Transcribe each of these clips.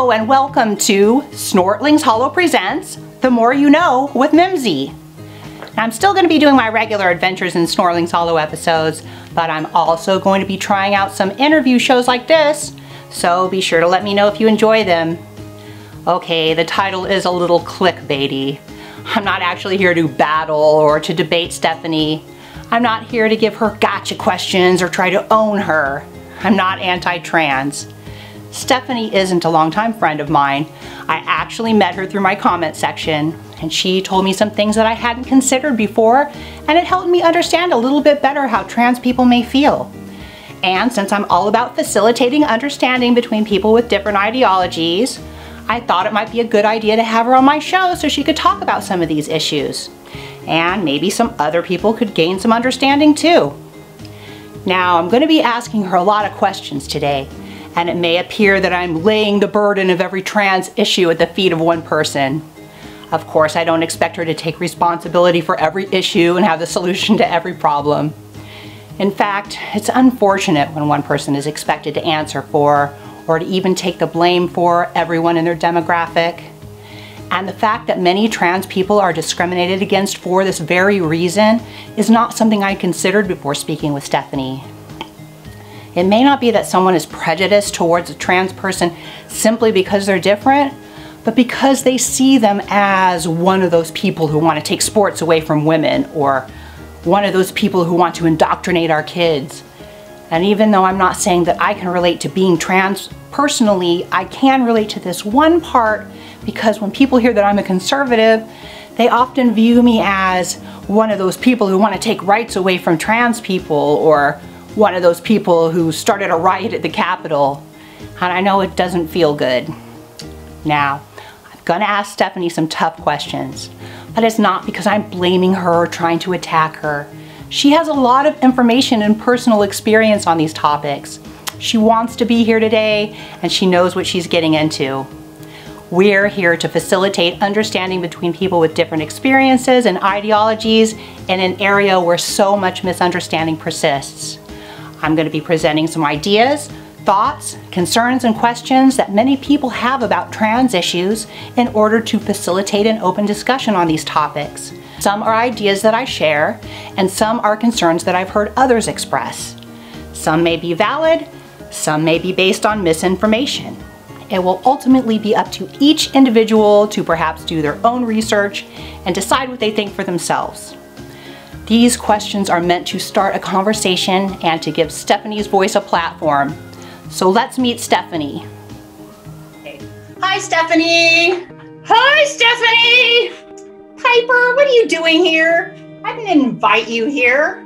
Hello and welcome to Snortling's Hollow Presents The More You Know with Mimzi. I'm still going to be doing my regular Adventures in Snortling's Hollow episodes, but I'm also going to be trying out some interview shows like this, so be sure to let me know if you enjoy them. Okay, the title is a little clickbaity. I'm not actually here to battle or to debate Stephanie. I'm not here to give her gotcha questions or try to own her. I'm not anti-trans. Stephanie isn't a longtime friend of mine. I actually met her through my comment section, and she told me some things that I hadn't considered before, and it helped me understand a little bit better how trans people may feel. And since I'm all about facilitating understanding between people with different ideologies, I thought it might be a good idea to have her on my show so she could talk about some of these issues. And maybe some other people could gain some understanding too. Now, I'm going to be asking her a lot of questions today, and it may appear that I'm laying the burden of every trans issue at the feet of one person. Of course, I don't expect her to take responsibility for every issue and have the solution to every problem. In fact, it's unfortunate when one person is expected to answer for, or to even take the blame for, everyone in their demographic. And the fact that many trans people are discriminated against for this very reason is not something I considered before speaking with Stephanie. It may not be that someone is prejudiced towards a trans person simply because they're different, but because they see them as one of those people who want to take sports away from women, or one of those people who want to indoctrinate our kids. And even though I'm not saying that I can relate to being trans personally, I can relate to this one part, because when people hear that I'm a conservative, they often view me as one of those people who want to take rights away from trans people, or one of those people who started a riot at the Capitol. And I know it doesn't feel good. Now, I'm gonna ask Stephanie some tough questions, but it's not because I'm blaming her or trying to attack her. She has a lot of information and personal experience on these topics. She wants to be here today, and she knows what she's getting into. We're here to facilitate understanding between people with different experiences and ideologies in an area where so much misunderstanding persists. I'm going to be presenting some ideas, thoughts, concerns, and questions that many people have about trans issues in order to facilitate an open discussion on these topics. Some are ideas that I share, and some are concerns that I've heard others express. Some may be valid, some may be based on misinformation. It will ultimately be up to each individual to perhaps do their own research and decide what they think for themselves. These questions are meant to start a conversation and to give Stephanie's voice a platform. So let's meet Stephanie. Hi, Stephanie. Hi, Stephanie. Piper, what are you doing here? I didn't invite you here.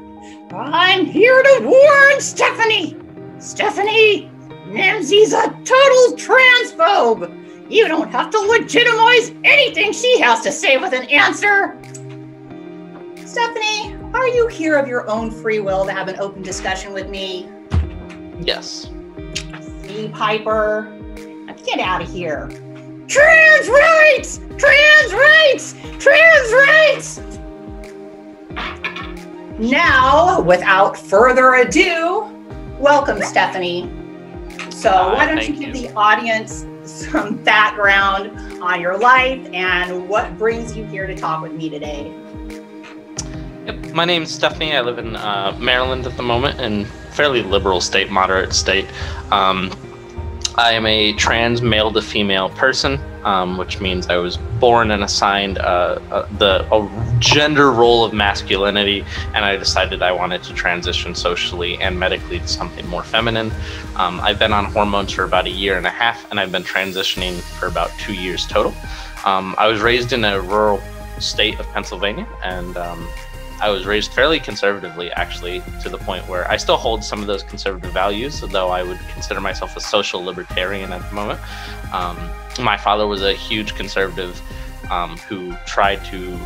I'm here to warn Stephanie. Stephanie, Mimzi's a total transphobe. You don't have to legitimize anything she has to say with an answer. Stephanie, are you here of your own free will to have an open discussion with me? Yes. See, Piper, now get out of here. Trans rights! Trans rights! Trans rights! Now, without further ado, welcome, Stephanie. So why don't you give the audience some background on your life and what brings you here to talk with me today? Yep, my name's Stephanie. I live in Maryland at the moment, in fairly liberal state, moderate state. I am a trans male to female person, which means I was born and assigned a gender role of masculinity, and I decided I wanted to transition socially and medically to something more feminine. I've been on hormones for about 1.5 years, and I've been transitioning for about 2 years total. I was raised in a rural state of Pennsylvania, and I was raised fairly conservatively, actually, to the point where I still hold some of those conservative values, though I would consider myself a social libertarian at the moment. My father was a huge conservative who tried to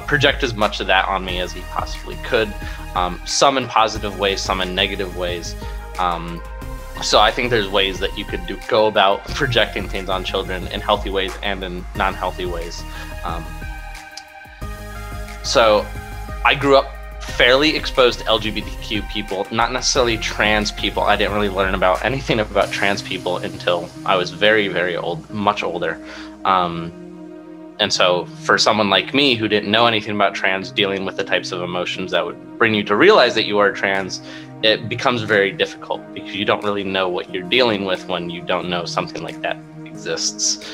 project as much of that on me as he possibly could, some in positive ways, some in negative ways. So I think there's ways that you could go about projecting things on children in healthy ways and in non-healthy ways. So I grew up fairly exposed to LGBTQ people, not necessarily trans people. I didn't really learn about anything about trans people until I was very, very old, much older. And so for someone like me who didn't know anything about trans, dealing with the types of emotions that would bring you to realize that you are trans, it becomes very difficult because you don't really know what you're dealing with when you don't know something like that exists.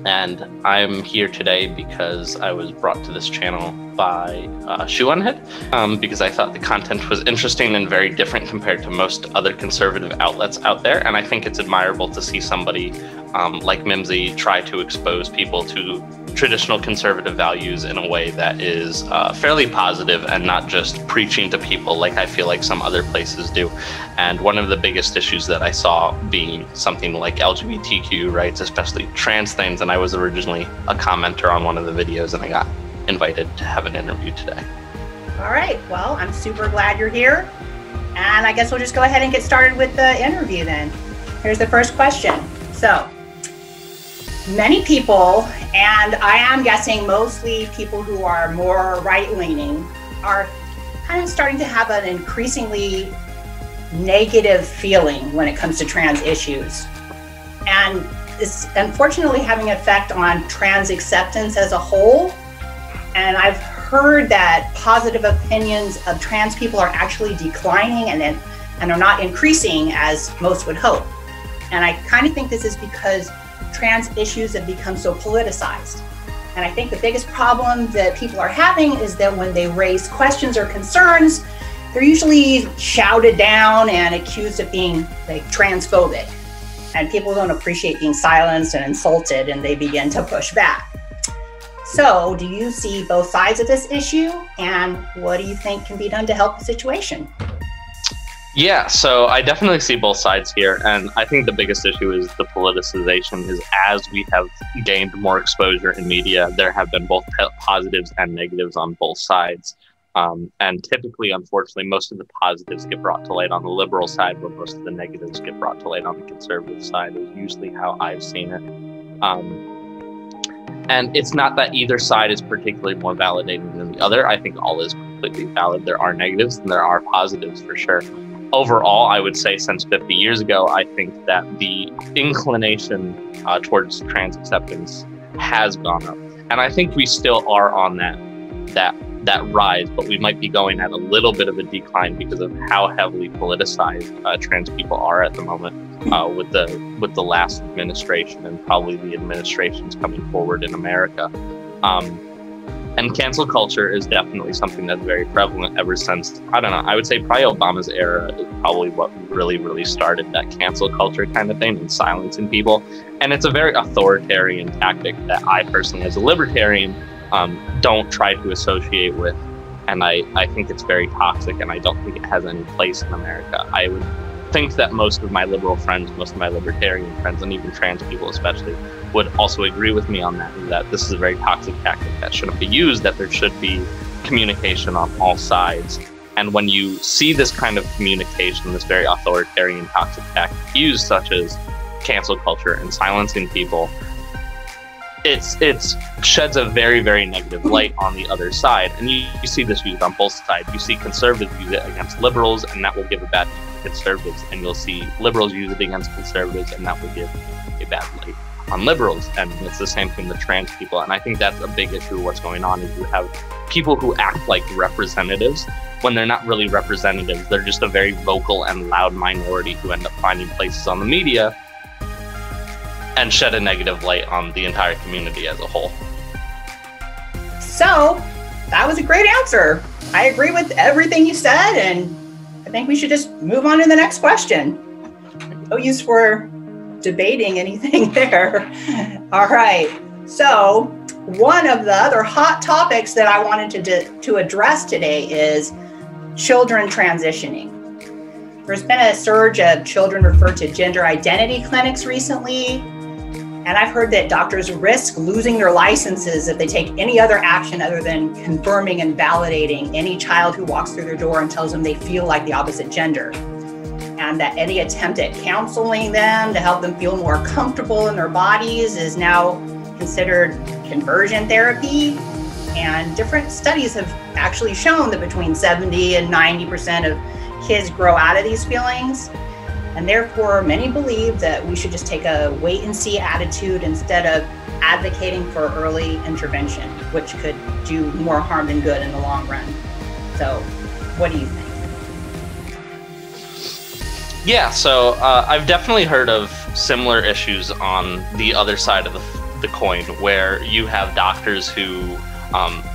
And I'm here today because I was brought to this channel by Shoe Unhead, because I thought the content was interesting and very different compared to most other conservative outlets out there. And I think it's admirable to see somebody like Mimzi try to expose people to traditional conservative values in a way that is fairly positive and not just preaching to people like I feel like some other places do. And one of the biggest issues that I saw being something like LGBTQ rights, especially trans things, and I was originally a commenter on one of the videos and I got invited to have an interview today. All right, well, I'm super glad you're here. And I guess we'll just go ahead and get started with the interview then. Here's the first question. So, many people, and I am guessing mostly people who are more right-leaning, are kind of starting to have an increasingly negative feeling when it comes to trans issues. And it's unfortunately having an effect on trans acceptance as a whole. And I've heard that positive opinions of trans people are actually declining and are not increasing as most would hope. And I kind of think this is because trans issues have become so politicized. And I think the biggest problem that people are having is that when they raise questions or concerns, they're usually shouted down and accused of being like transphobic. And people don't appreciate being silenced and insulted, and they begin to push back. So do you see both sides of this issue, and what do you think can be done to help the situation? Yeah, so I definitely see both sides here, and I think the biggest issue is the politicization. Is as we have gained more exposure in media, there have been both positives and negatives on both sides. And typically, unfortunately, most of the positives get brought to light on the liberal side, where most of the negatives get brought to light on the conservative side, is usually how I've seen it. And it's not that either side is particularly more validating than the other. I think all is completely valid. There are negatives and there are positives for sure. Overall, I would say since 50 years ago, I think that the inclination towards trans acceptance has gone up. And I think we still are on that rise, but we might be going at a little bit of a decline because of how heavily politicized trans people are at the moment, with the last administration and probably the administrations coming forward in America. And cancel culture is definitely something that's very prevalent ever since, I don't know, I would say probably Obama's era is probably what really, really started that cancel culture kind of thing and silencing people. And it's a very authoritarian tactic that I personally, as a libertarian, don't try to associate with. And I think it's very toxic, and I don't think it has any place in America. I would think that most of my liberal friends, most of my libertarian friends, and even trans people especially, would also agree with me on that this is a very toxic tactic that shouldn't be used, that there should be communication on all sides. And when you see this kind of communication, this very authoritarian toxic tactic used, such as cancel culture and silencing people, it sheds a very, very negative light on the other side. And you see this used on both sides. You see conservatives use it against liberals, and that will give a bad light to conservatives. And you'll see liberals use it against conservatives, and that will give a bad light on liberals. And it's the same thing with trans people. And I think that's a big issue of what's going on, is you have people who act like representatives when they're not really representatives. They're just a very vocal and loud minority who end up finding places on the media and shed a negative light on the entire community as a whole. So, that was a great answer. I agree with everything you said, and I think we should just move on to the next question. No use for debating anything there. All right, so one of the other hot topics that I wanted to address today is children transitioning. There's been a surge of children referred to gender identity clinics recently. And I've heard that doctors risk losing their licenses if they take any other action other than confirming and validating any child who walks through their door and tells them they feel like the opposite gender. And that any attempt at counseling them to help them feel more comfortable in their bodies is now considered conversion therapy. And different studies have actually shown that between 70 and 90% of kids grow out of these feelings. And therefore, many believe that we should just take a wait and see attitude instead of advocating for early intervention, which could do more harm than good in the long run. So, what do you think? Yeah, so I've definitely heard of similar issues on the other side of the coin, where you have doctors who,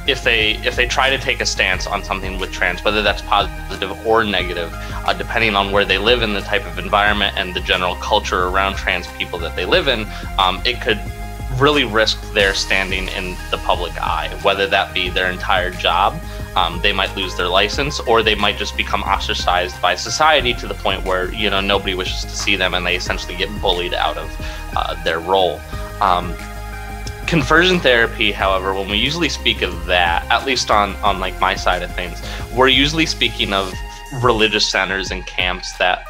if they try to take a stance on something with trans, whether that's positive or negative, depending on where they live in the type of environment and the general culture around trans people that they live in, it could really risk their standing in the public eye, whether that be their entire job. They might lose their license, or they might just become ostracized by society to the point where, you know, nobody wishes to see them and they essentially get bullied out of their role. Conversion therapy, however, when we usually speak of that, at least on like my side of things, we're usually speaking of religious centers and camps that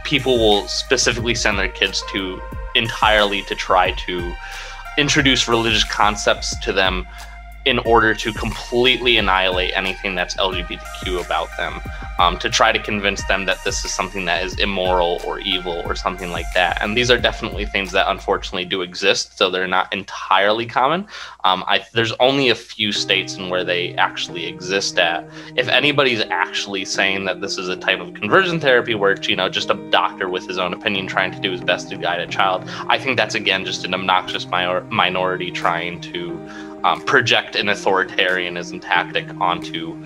people will specifically send their kids to entirely to try to introduce religious concepts to them in order to completely annihilate anything that's LGBTQ about them, to try to convince them that this is something that is immoral or evil or something like that. And these are definitely things that unfortunately do exist, so they're not entirely common. There's only a few states in where they actually exist at. If anybody's actually saying that this is a type of conversion therapy where it's, you know, just a doctor with his own opinion trying to do his best to guide a child, I think that's, again, just an obnoxious minority trying to project an authoritarianism tactic onto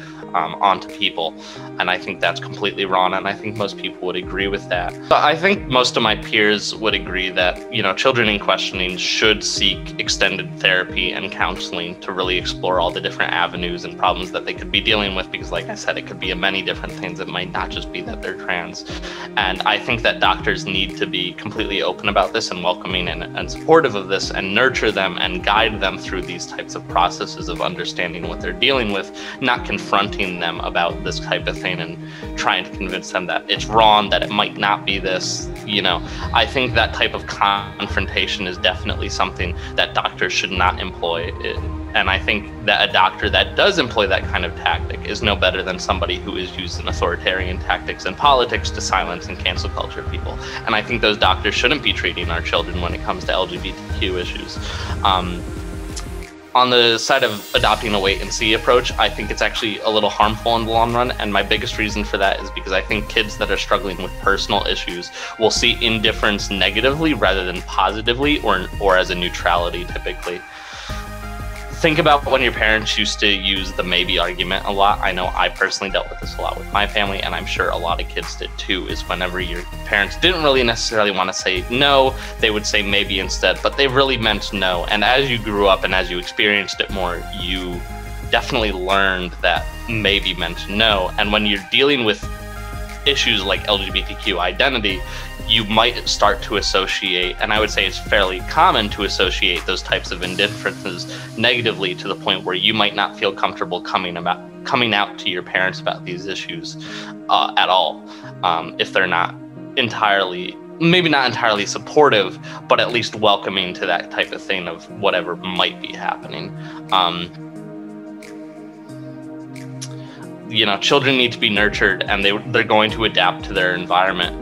people, and I think that's completely wrong, and I think most people would agree with that. But I think most of my peers would agree that, you know, children in questioning should seek extended therapy and counseling to really explore all the different avenues and problems that they could be dealing with, because like I said, it could be many different things. It might not just be that they're trans. And I think that doctors need to be completely open about this and welcoming and supportive of this, and nurture them and guide them through these types of processes of understanding what they're dealing with, not confronting them about this type of thing and trying to convince them that it's wrong, that it might not be this. You know, I think that type of confrontation is definitely something that doctors should not employ. And I think that a doctor that does employ that kind of tactic is no better than somebody who is using authoritarian tactics and politics to silence and cancel culture people. And I think those doctors shouldn't be treating our children when it comes to LGBTQ issues. On the side of adopting a wait and see approach, I think it's actually a little harmful in the long run. And my biggest reason for that is because I think kids that are struggling with personal issues will see indifference negatively rather than positively, or as a neutrality typically. Think about when your parents used to use the maybe argument a lot. I know I personally dealt with this a lot with my family, and I'm sure a lot of kids did too, is whenever your parents didn't really necessarily want to say no, they would say maybe instead, but they really meant no. And as you grew up and as you experienced it more, you definitely learned that maybe meant no. And when you're dealing with issues like LGBTQ identity, you might start to associate, and I would say it's fairly common to associate those types of indifferences negatively, to the point where you might not feel comfortable coming out to your parents about these issues at all, if they're not entirely, maybe not entirely supportive, but at least welcoming to that type of thing of whatever might be happening. You know, children need to be nurtured, and they're going to adapt to their environment,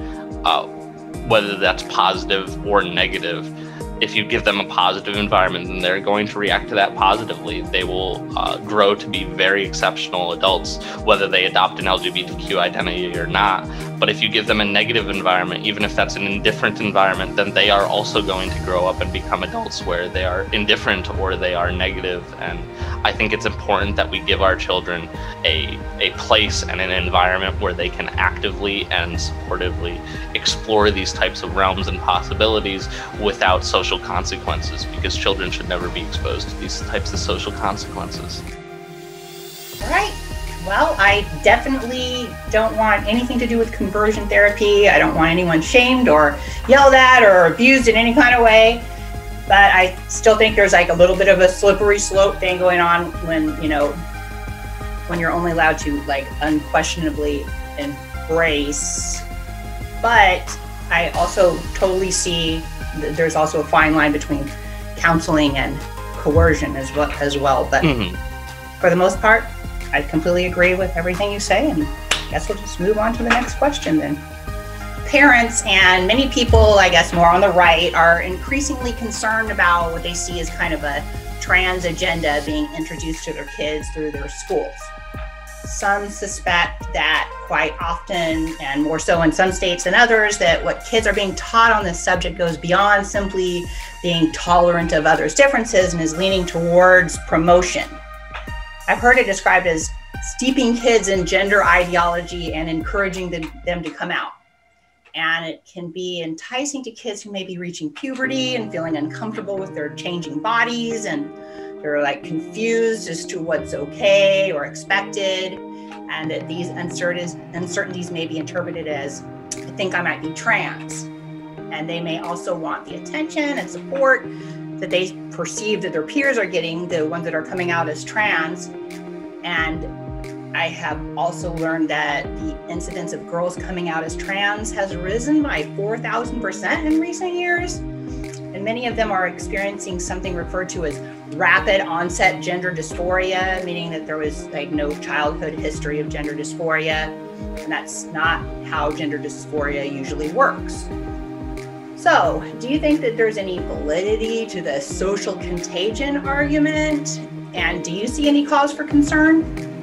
whether that's positive or negative. If you give them a positive environment, then they're going to react to that positively. They will grow to be very exceptional adults, whether they adopt an LGBTQ identity or not. But if you give them a negative environment, even if that's an indifferent environment, then they are also going to grow up and become adults where they are indifferent or they are negative. And I think it's important that we give our children a place and an environment where they can actively and supportively explore these types of realms and possibilities without social consequences, because children should never be exposed to these types of social consequences. All right. Well, I definitely don't want anything to do with conversion therapy. I don't want anyone shamed or yelled at or abused in any kind of way. But I still think there's like a little bit of a slippery slope thing going on when, you know, when you're only allowed to like unquestionably embrace. But I also totally see there's also a fine line between counseling and coercion as well. But for the most part, I completely agree with everything you say, and I guess we'll just move on to the next question then. Parents and many people, I guess more on the right, are increasingly concerned about what they see as kind of a trans agenda being introduced to their kids through their schools. Some suspect that quite often, and more so in some states than others, that what kids are being taught on this subject goes beyond simply being tolerant of others' differences and is leaning towards promotion. I've heard it described as steeping kids in gender ideology and encouraging them to come out. And it can be enticing to kids who may be reaching puberty and feeling uncomfortable with their changing bodies, and they're like confused as to what's okay or expected, and that these uncertainties may be interpreted as, I think I might be trans. And they may also want the attention and support that they perceive that their peers are getting, the ones that are coming out as trans. And I have also learned that the incidence of girls coming out as trans has risen by 4,000% in recent years. And many of them are experiencing something referred to as rapid onset gender dysphoria, meaning that there was like no childhood history of gender dysphoria. And that's not how gender dysphoria usually works. So, do you think that there's any validity to the social contagion argument? And do you see any cause for concern?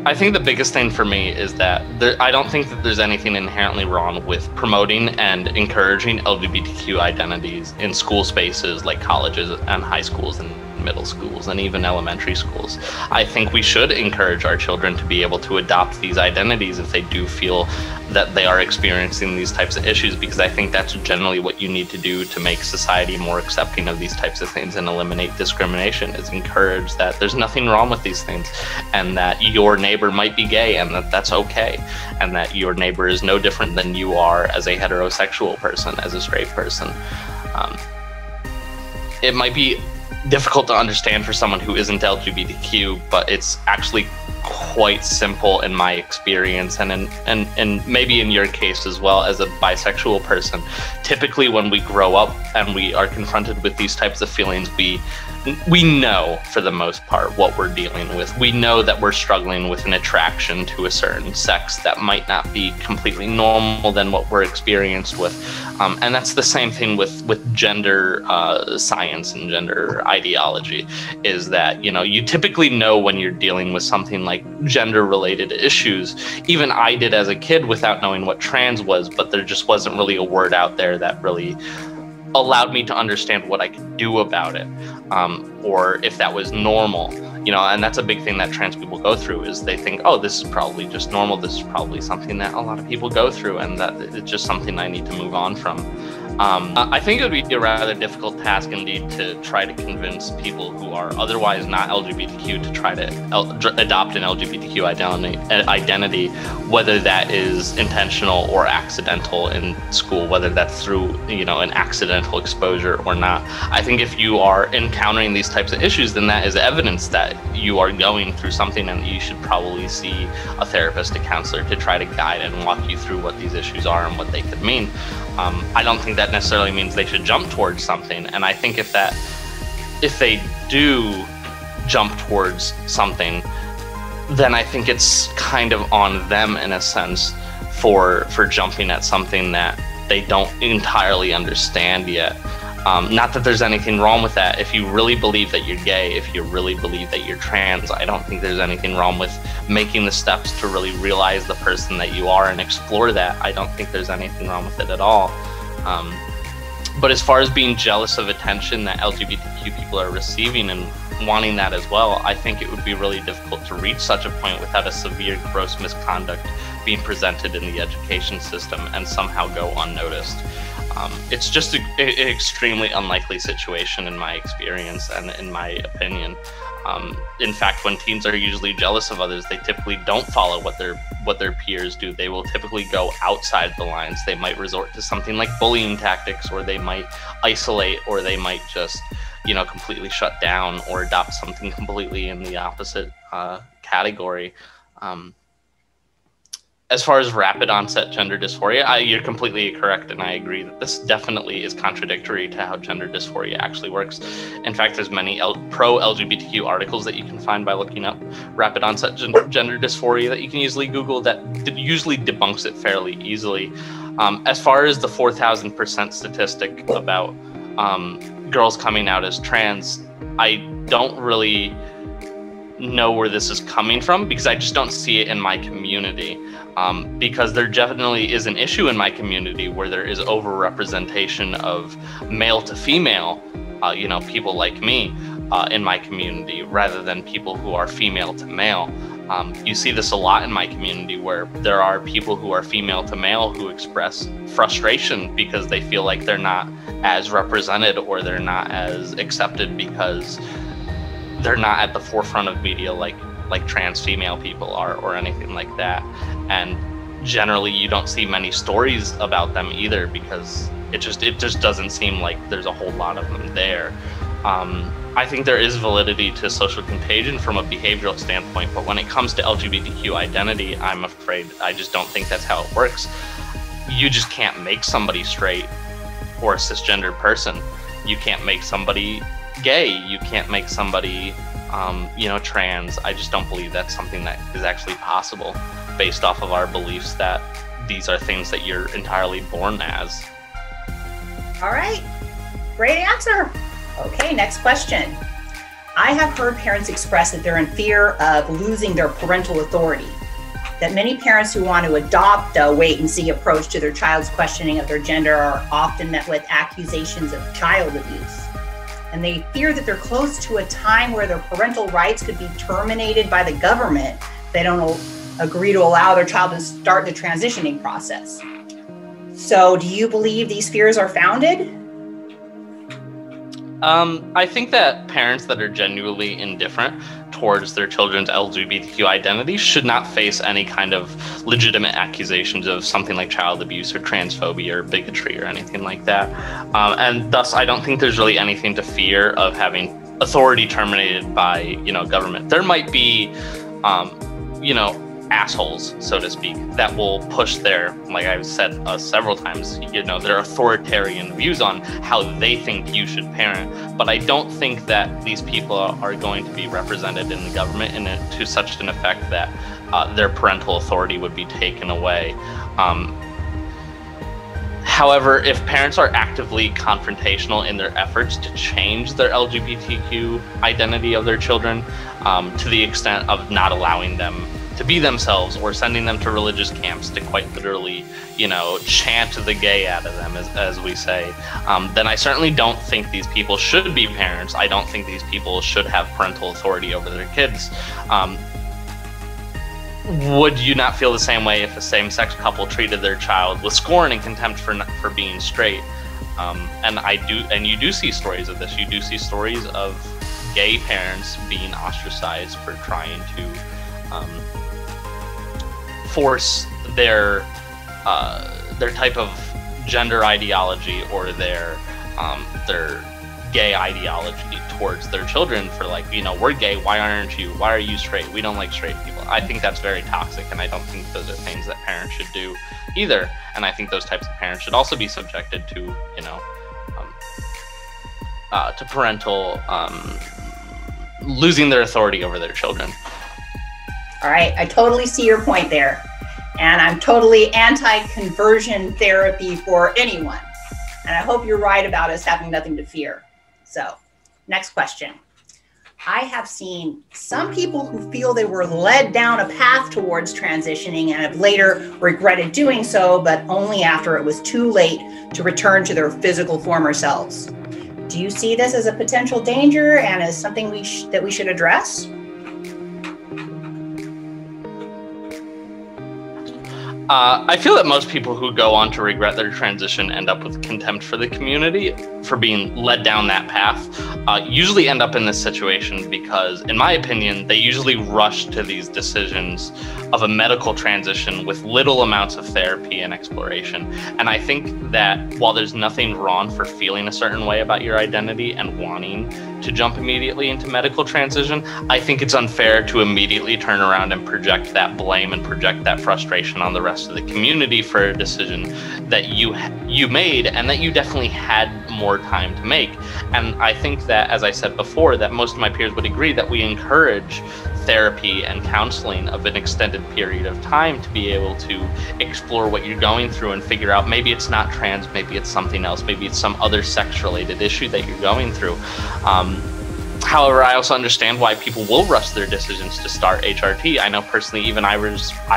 I think the biggest thing for me is that I don't think that there's anything inherently wrong with promoting and encouraging LGBTQ identities in school spaces like colleges and high schools and middle schools and even elementary schools. I think we should encourage our children to be able to adopt these identities if they do feel that they are experiencing these types of issues, because I think that's generally what you need to do to make society more accepting of these types of things and eliminate discrimination, is encourage that there's nothing wrong with these things, and that your neighbor might be gay and that that's okay, and that your neighbor is no different than you are as a heterosexual person, as a straight person. It might be difficult to understand for someone who isn't LGBTQ, but it's actually quite simple in my experience, and maybe in your case as well as a bisexual person. Typically when we grow up and we are confronted with these types of feelings, we know for the most part what we're dealing with. We know that we're struggling with an attraction to a certain sex that might not be completely normal than what we're experienced with. And that's the same thing with gender science and gender ideology, is that, you know, you typically know when you're dealing with something like gender related issues. Even I did as a kid without knowing what trans was, but there just wasn't really a word out there that really allowed me to understand what I could do about it, or if that was normal, you know. And that's a big thing that trans people go through, is they think, oh, this is probably just normal, this is probably something that a lot of people go through, and that it's just something I need to move on from. I think it would be a rather difficult task indeed to try to convince people who are otherwise not LGBTQ to try to adopt an LGBTQ identity, whether that is intentional or accidental in school, whether that's through, you know, an accidental exposure or not. I think if you are encountering these types of issues, then that is evidence that you are going through something, and you should probably see a therapist, a counselor, to try to guide and walk you through what these issues are and what they could mean. I don't think that necessarily means they should jump towards something, and I think if they do jump towards something, then I think it's kind of on them in a sense for jumping at something that they don't entirely understand yet. Not that there's anything wrong with that. If you really believe that you're gay, if you really believe that you're trans, I don't think there's anything wrong with making the steps to really realize the person that you are and explore that. I don't think there's anything wrong with it at all. But as far as being jealous of attention that LGBTQ people are receiving and wanting that as well, I think it would be really difficult to reach such a point without a severe gross misconduct being presented in the education system and somehow go unnoticed. It's just an extremely unlikely situation in my experience and in my opinion. In fact, when teens are usually jealous of others, they typically don't follow what their peers do. They will typically go outside the lines. They might resort to something like bullying tactics, or they might isolate, or they might just, you know, completely shut down or adopt something completely in the opposite category. as far as rapid onset gender dysphoria, you're completely correct, and I agree that this definitely is contradictory to how gender dysphoria actually works. In fact, there's many pro-LGBTQ articles that you can find by looking up rapid onset gender dysphoria that you can easily Google that usually debunks it fairly easily. As far as the 4,000% statistic about girls coming out as trans, I don't really know where this is coming from because I just don't see it in my community. Because there definitely is an issue in my community where there is overrepresentation of male to female, people like me in my community rather than people who are female to male. You see this a lot in my community where there are people who are female to male who express frustration because they feel like they're not as represented or they're not as accepted because they're not at the forefront of media like trans female people are or anything like that. And generally you don't see many stories about them either because it just doesn't seem like there's a whole lot of them there. I think there is validity to social contagion from a behavioral standpoint, but when it comes to LGBTQ identity, I'm afraid I just don't think that's how it works. You just can't make somebody straight or a cisgender person. You can't make somebody gay. You can't make somebody trans. I just don't believe that's something that is actually possible based off of our beliefs that these are things that you're entirely born as. All right, great answer. Okay, next question. I have heard parents express that they're in fear of losing their parental authority, that many parents who want to adopt a wait-and-see approach to their child's questioning of their gender are often met with accusations of child abuse. And they fear that they're close to a time where their parental rights could be terminated by the government if they don't agree to allow their child to start the transitioning process. So do you believe these fears are founded? I think that parents that are genuinely indifferent towards their children's LGBTQ identity should not face any kind of legitimate accusations of something like child abuse or transphobia or bigotry or anything like that. And thus, I don't think there's really anything to fear of having authority terminated by, government. There might be, assholes, so to speak, that will push their, like I've said several times, their authoritarian views on how they think you should parent. But I don't think that these people are going to be represented in the government to such an effect that their parental authority would be taken away. However, if parents are actively confrontational in their efforts to change their LGBTQ identity of their children, to the extent of not allowing them to be themselves or sending them to religious camps to quite literally, chant the gay out of them, as we say, then I certainly don't think these people should be parents. I don't think these people should have parental authority over their kids. Would you not feel the same way if a same-sex couple treated their child with scorn and contempt for being straight? And you do see stories of this. You do see stories of gay parents being ostracized for trying to force their type of gender ideology or their gay ideology towards their children for we're gay, why aren't you? Why are you straight? We don't like straight people. I think that's very toxic, and I don't think those are things that parents should do either. And I think those types of parents should also be subjected to, to parental losing their authority over their children. All right, I totally see your point there. And I'm totally anti-conversion therapy for anyone. And I hope you're right about us having nothing to fear. So, next question. I have seen some people who feel they were led down a path towards transitioning and have later regretted doing so, but only after it was too late to return to their physical former selves. Do you see this as a potential danger and as something that we should address? I feel that most people who go on to regret their transition end up with contempt for the community for being led down that path. Usually end up in this situation because, in my opinion, they usually rush to these decisions of a medical transition with little amounts of therapy and exploration. And I think that while there's nothing wrong for feeling a certain way about your identity and wanting to jump immediately into medical transition, I think it's unfair to immediately turn around and project that blame and project that frustration on the rest of the community for a decision that you made and that you definitely had more time to make. And I think that, as I said before, that most of my peers would agree that we encourage therapy and counseling of an extended period of time to be able to explore what you're going through and figure out maybe it's not trans, maybe it's something else, maybe it's some other sex-related issue that you're going through. However, I also understand why people will rush their decisions to start HRT. I know personally, even I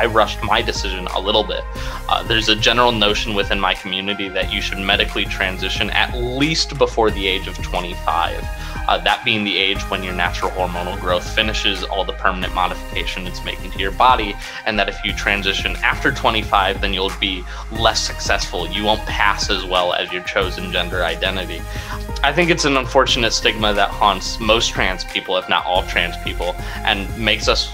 rushed my decision a little bit. There's a general notion within my community that you should medically transition at least before the age of 25. That being the age when your natural hormonal growth finishes all the permanent modification it's making to your body, and that if you transition after 25, then you'll be less successful. You won't pass as well as your chosen gender identity. I think it's an unfortunate stigma that haunts most trans people, if not all trans people, and makes us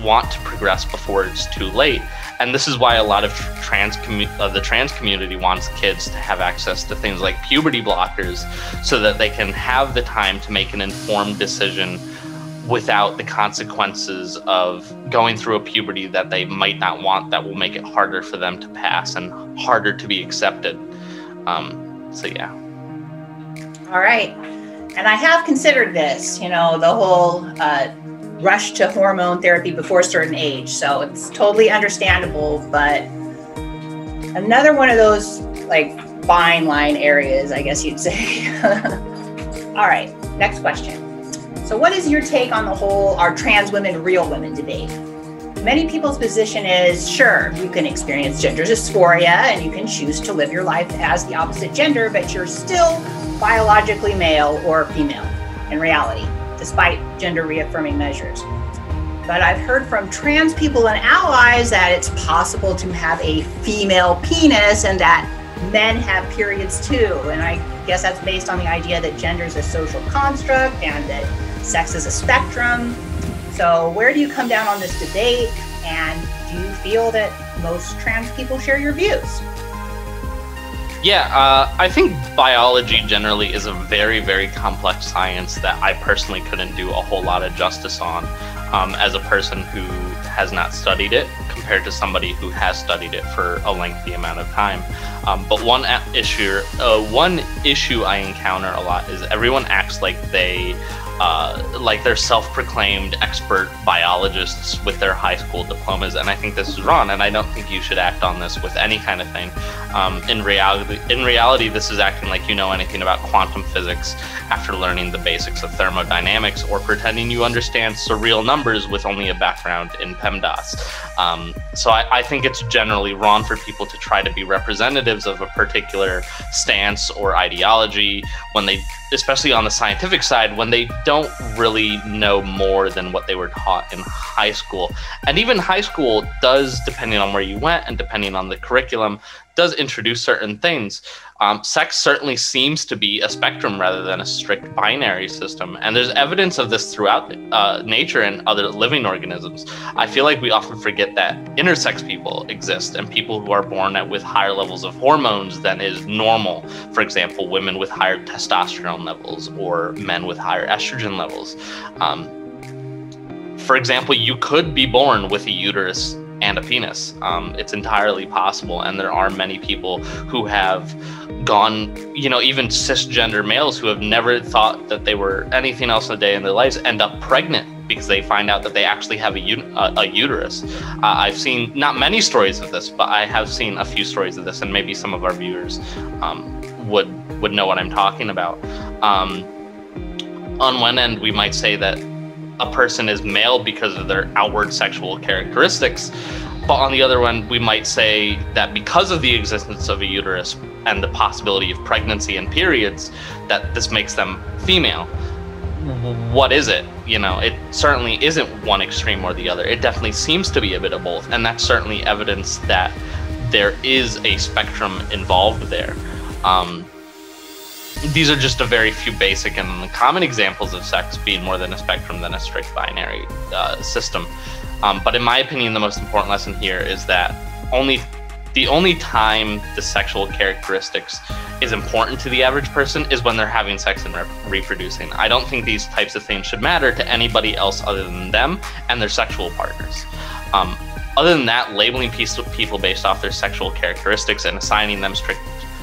want to progress before it's too late. And this is why a lot of the trans community wants kids to have access to things like puberty blockers so that they can have the time to make an informed decision without the consequences of going through a puberty that they might not want, that will make it harder for them to pass and harder to be accepted. So yeah. All right. And I have considered this, the whole rush to hormone therapy before a certain age. So it's totally understandable, but another one of those like fine line areas, I guess you'd say. All right, next question. So what is your take on the whole "are trans women real women" debate? Many people's position is, sure, you can experience gender dysphoria and you can choose to live your life as the opposite gender, but you're still biologically male or female in reality, despite gender reaffirming measures. But I've heard from trans people and allies that it's possible to have a female penis and that men have periods too. And I guess that's based on the idea that gender is a social construct and that sex is a spectrum. So where do you come down on this debate? And do you feel that most trans people share your views? Yeah, I think biology generally is a very, very complex science that I personally couldn't do a whole lot of justice on as a person who has not studied it compared to somebody who has studied it for a lengthy amount of time. But one issue I encounter a lot is everyone acts like they're self-proclaimed expert biologists with their high school diplomas, and I think this is wrong, and I don't think you should act on this with any kind of thing. In reality, this is acting like you know anything about quantum physics after learning the basics of thermodynamics, or pretending you understand surreal numbers with only a background in PEMDAS. So I think it's generally wrong for people to try to be representatives of a particular stance or ideology when they, especially on the scientific side, when they don't really know more than what they were taught in high school. And even high school does, depending on where you went and depending on the curriculum, does introduce certain things. Sex certainly seems to be a spectrum rather than a strict binary system. And there's evidence of this throughout nature and other living organisms. I feel like we often forget that intersex people exist and people who are born with higher levels of hormones than is normal. For example, women with higher testosterone levels or men with higher estrogen levels. For example, you could be born with a uterus and a penis. It's entirely possible, and there are many people who have gone, even cisgender males who have never thought that they were anything else a day in their lives end up pregnant because they find out that they actually have a uterus. I've seen not many stories of this, but I have seen a few stories of this, and maybe some of our viewers would know what I'm talking about. On one end, we might say that a person is male because of their outward sexual characteristics, but on the other one, we might say that because of the existence of a uterus and the possibility of pregnancy and periods, that this makes them female. What is it? It certainly isn't one extreme or the other. It definitely seems to be a bit of both, and that's certainly evidence that there is a spectrum involved there. These are just a very few basic and common examples of sex being more than a spectrum than a strict binary system. But in my opinion, the most important lesson here is that only The only time the sexual characteristics is important to the average person is when they're having sex and reproducing. I don't think these types of things should matter to anybody else other than them and their sexual partners. Other than that, labeling people based off their sexual characteristics and assigning them strict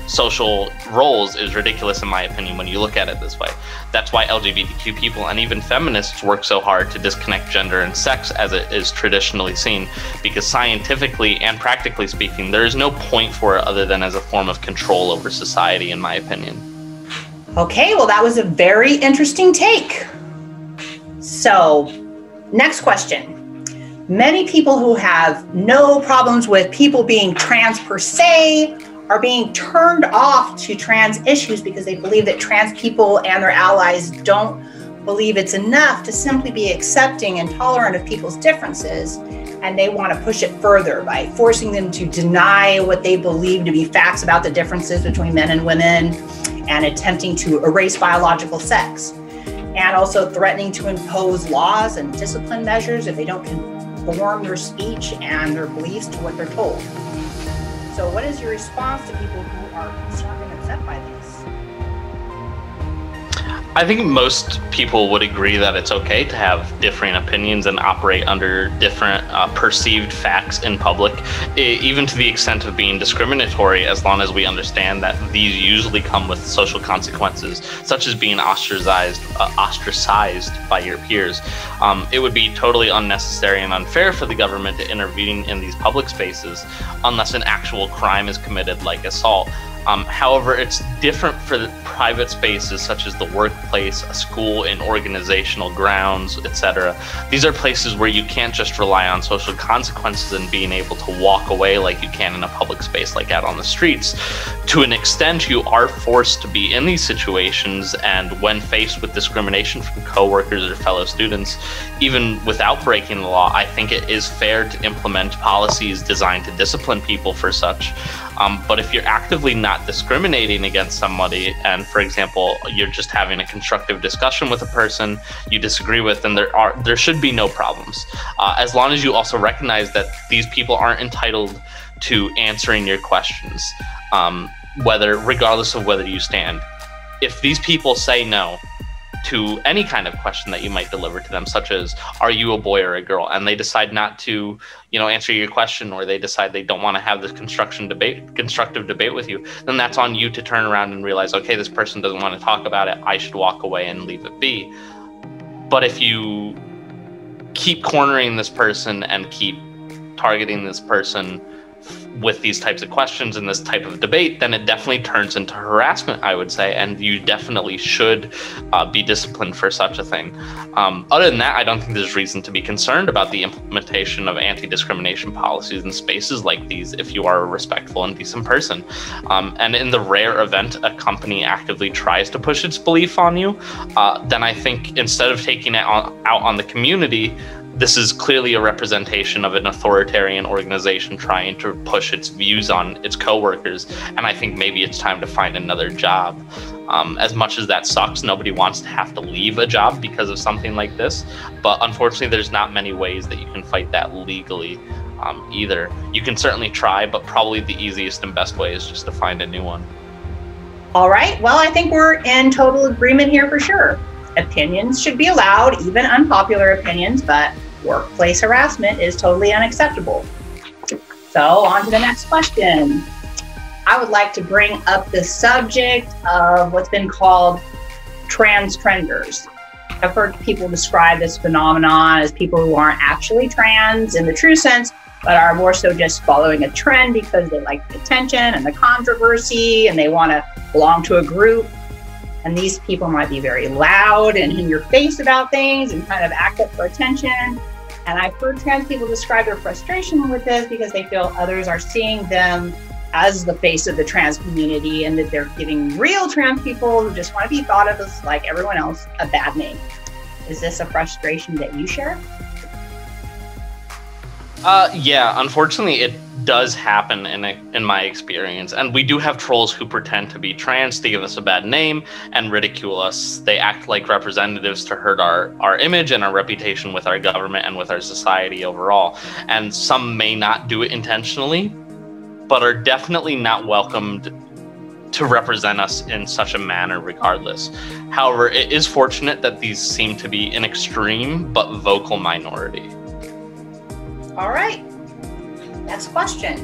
social roles is ridiculous in my opinion when you look at it this way. That's why LGBTQ people and even feminists work so hard to disconnect gender and sex as it is traditionally seen, because scientifically and practically speaking, there is no point for it other than as a form of control over society, in my opinion. Okay, well, that was a very interesting take. So, next question. Many people who have no problems with people being trans per se are being turned off to trans issues because they believe that trans people and their allies don't believe it's enough to simply be accepting and tolerant of people's differences, and they want to push it further by forcing them to deny what they believe to be facts about the differences between men and women, and attempting to erase biological sex, and also threatening to impose laws and discipline measures if they don't conform their speech and their beliefs to what they're told. So what is your response to people who are concerned and upset by this? I think most people would agree that it's okay to have differing opinions and operate under different perceived facts in public, even to the extent of being discriminatory, as long as we understand that these usually come with social consequences, such as being ostracized by your peers. It would be totally unnecessary and unfair for the government to intervene in these public spaces unless an actual crime is committed, like assault. However, it's different for the private spaces such as the workplace, a school, and organizational grounds, etc. These are places where you can't just rely on social consequences and being able to walk away like you can in a public space like out on the streets. To an extent, you are forced to be in these situations, and when faced with discrimination from coworkers or fellow students, even without breaking the law, I think it is fair to implement policies designed to discipline people for such. But if you're actively not discriminating against somebody, and for example, you're just having a constructive discussion with a person you disagree with, then there should be no problems. As long as you also recognize that these people aren't entitled to answering your questions, regardless of whether you stand. If these people say no to any kind of question that you might deliver to them, such as, are you a boy or a girl? And they decide not to, answer your question, or they decide they don't want to have this constructive debate with you, then that's on you to turn around and realize, okay, this person doesn't want to talk about it. I should walk away and leave it be. But if you keep cornering this person and keep targeting this person with these types of questions and this type of debate, then it definitely turns into harassment, I would say, and you definitely should be disciplined for such a thing. Other than that, I don't think there's reason to be concerned about the implementation of anti-discrimination policies in spaces like these if you are a respectful and decent person. And in the rare event a company actively tries to push its belief on you, then I think instead of taking it out on the community, this is clearly a representation of an authoritarian organization trying to push its views on its coworkers, and I think maybe it's time to find another job. As much as that sucks, nobody wants to have to leave a job because of something like this, but unfortunately there's not many ways that you can fight that legally either. You can certainly try, but probably the easiest and best way is just to find a new one. All right, well, I think we're in total agreement here for sure. Opinions should be allowed, even unpopular opinions, but workplace harassment is totally unacceptable. So on to the next question. I would like to bring up the subject of what's been called Transtrenders. I've heard people describe this phenomenon as people who aren't actually trans in the true sense, but are more so just following a trend because they like the attention and the controversy and they want to belong to a group. And these people might be very loud and in your face about things and kind of act up for attention. And I've heard trans people describe their frustration with this because they feel others are seeing them as the face of the trans community, and that they're giving real trans people who just want to be thought of as like everyone else a bad name. Is this a frustration that you share? Yeah, unfortunately it does happen in my experience, and we do have trolls who pretend to be trans to give us a bad name and ridicule us. They act like representatives to hurt our image and our reputation with our government and with our society overall. And some may not do it intentionally, but are definitely not welcomed to represent us in such a manner regardless. However, it is fortunate that these seem to be an extreme but vocal minority. All right, next question.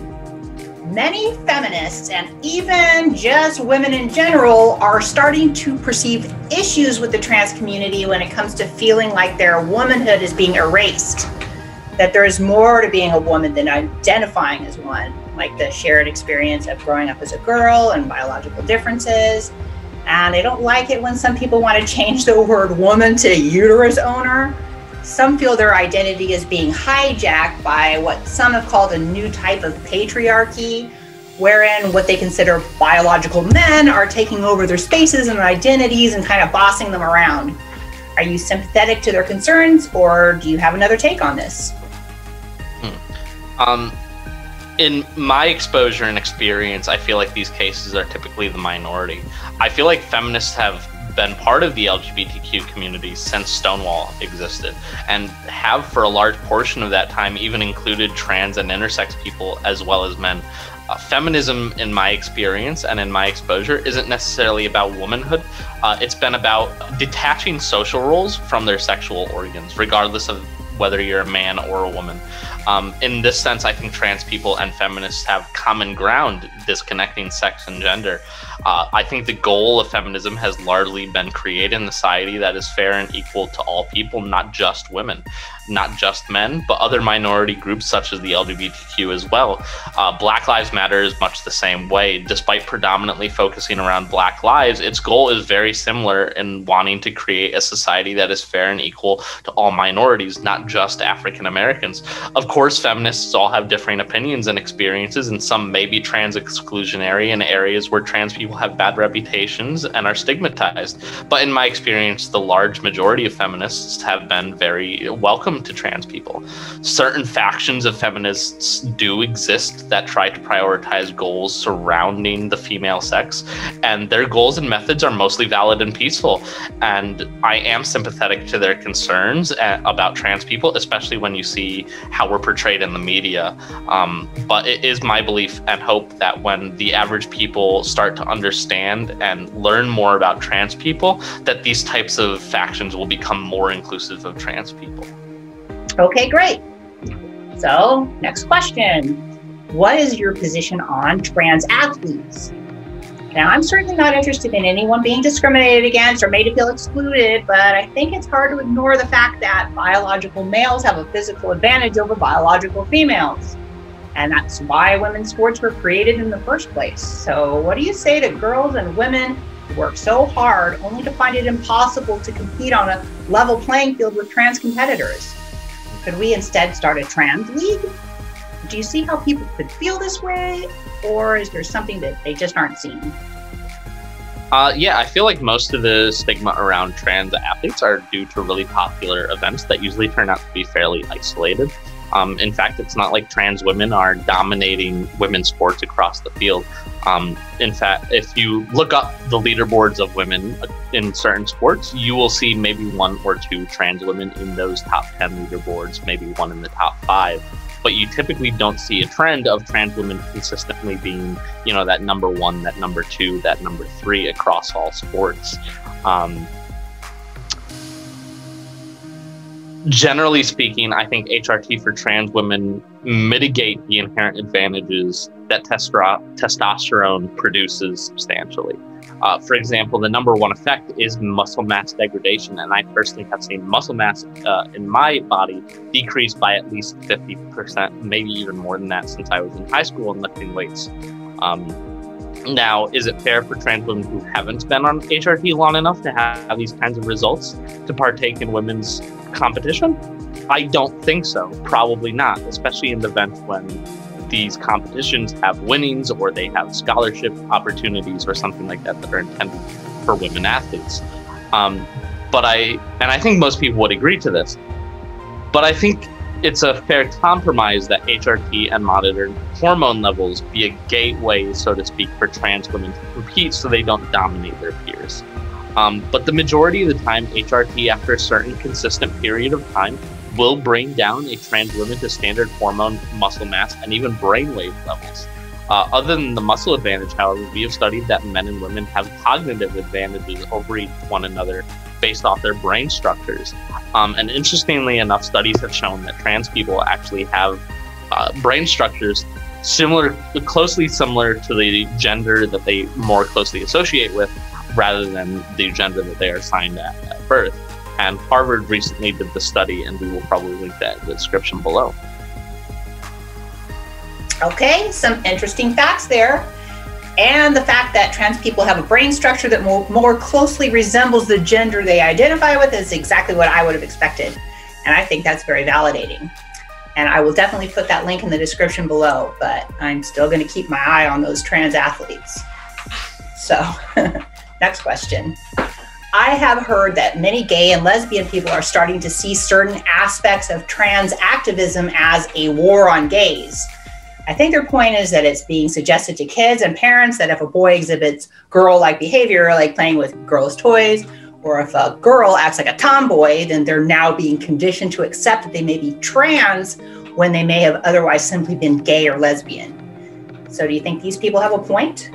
Many feminists and even just women in general are starting to perceive issues with the trans community when it comes to feeling like their womanhood is being erased, that there is more to being a woman than identifying as one, like the shared experience of growing up as a girl and biological differences. And they don't like it when some people want to change the word woman to uterus owner. Some feel their identity is being hijacked by what some have called a new type of patriarchy, wherein what they consider biological men are taking over their spaces and identities and kind of bossing them around. Are you sympathetic to their concerns, or do you have another take on this? In my exposure and experience, I feel like these cases are typically the minority. I feel like feminists have been part of the LGBTQ community since Stonewall existed, and have for a large portion of that time even included trans and intersex people as well as men. Feminism, in my experience and in my exposure, isn't necessarily about womanhood. It's been about detaching social roles from their sexual organs, regardless of whether you're a man or a woman. In this sense, I think trans people and feminists have common ground disconnecting sex and gender. I think the goal of feminism has largely been creating a society that is fair and equal to all people, not just women, not just men, but other minority groups such as the LGBTQ as well. Black Lives Matter is much the same way. Despite predominantly focusing around Black lives, its goal is very similar in wanting to create a society that is fair and equal to all minorities, not just African Americans. Of course, feminists all have differing opinions and experiences, and some may be trans exclusionary in areas where trans people have bad reputations and are stigmatized. But in my experience, the large majority of feminists have been very welcome to trans people. Certain factions of feminists do exist that try to prioritize goals surrounding the female sex, and their goals and methods are mostly valid and peaceful. And I am sympathetic to their concerns about trans people, especially when you see how we're portrayed in the media. But it is my belief and hope that when the average people start to understand and learn more about trans people, that these types of factions will become more inclusive of trans people. Okay, great. So, next question. What is your position on trans athletes? Now, I'm certainly not interested in anyone being discriminated against or made to feel excluded, but I think it's hard to ignore the fact that biological males have a physical advantage over biological females. And that's why women's sports were created in the first place. So what do you say to girls and women who work so hard only to find it impossible to compete on a level playing field with trans competitors? Could we instead start a trans league? Do you see how people could feel this way? Or is there something that they just aren't seeing? Yeah, I feel like most of the stigma around trans athletes are due to really popular events that usually turn out to be fairly isolated. In fact, it's not like trans women are dominating women's sports across the field. In fact, if you look up the leaderboards of women in certain sports, you will see maybe 1 or 2 trans women in those top 10 leaderboards, maybe 1 in the top 5. But you typically don't see a trend of trans women consistently being, you know, that number 1, that number 2, that number 3 across all sports. Generally speaking, I think HRT for trans women mitigate the inherent advantages that testosterone produces substantially. For example, the number 1 effect is muscle mass degradation, and I personally have seen muscle mass in my body decrease by at least 50%, maybe even more than that, since I was in high school and lifting weights. Now, is it fair for trans women who haven't been on HRT long enough to have these kinds of results to partake in women's competition? I don't think so. Probably not, especially in the event when these competitions have winnings or they have scholarship opportunities or something like that that are intended for women athletes. But I think most people would agree to this. But I think it's a fair compromise that HRT and monitored hormone levels be a gateway, so to speak, for trans women to compete so they don't dominate their peers. But the majority of the time, HRT, after a certain consistent period of time, will bring down a trans woman to standard hormone, muscle mass, and even brainwave levels. Other than the muscle advantage, however, we have studied that men and women have cognitive advantages over one another based off their brain structures. And interestingly enough, studies have shown that trans people actually have brain structures closely similar to the gender that they more closely associate with, rather than the gender that they are assigned at birth. And Harvard recently did the study, and we will probably link that in the description below. Okay, some interesting facts there. And the fact that trans people have a brain structure that more closely resembles the gender they identify with is exactly what I would have expected. And I think that's very validating. And I will definitely put that link in the description below, but I'm still going to keep my eye on those trans athletes. So, next question. I have heard that many gay and lesbian people are starting to see certain aspects of trans activism as a war on gays. I think their point is that it's being suggested to kids and parents that if a boy exhibits girl-like behavior, like playing with girls' toys, or if a girl acts like a tomboy, then they're now being conditioned to accept that they may be trans when they may have otherwise simply been gay or lesbian. So do you think these people have a point?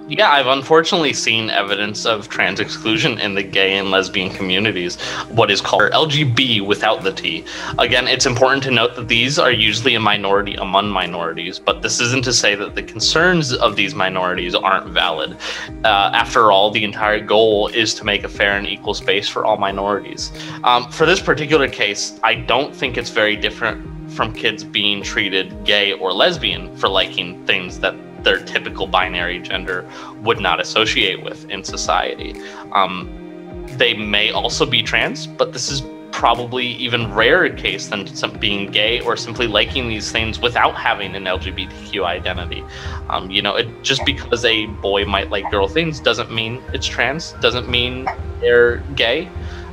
Yeah, I've unfortunately seen evidence of trans exclusion in the gay and lesbian communities, what is called LGB without the T. Again, it's important to note that these are usually a minority among minorities, but this isn't to say that the concerns of these minorities aren't valid. After all, the entire goal is to make a fair and equal space for all minorities. For this particular case, I don't think it's very different from kids being treated gay or lesbian for liking things that their typical binary gender would not associate with in society. They may also be trans, but this is probably even rarer case than being gay or simply liking these things without having an LGBTQ identity. Just because a boy might like girl things doesn't mean it's trans, doesn't mean they're gay.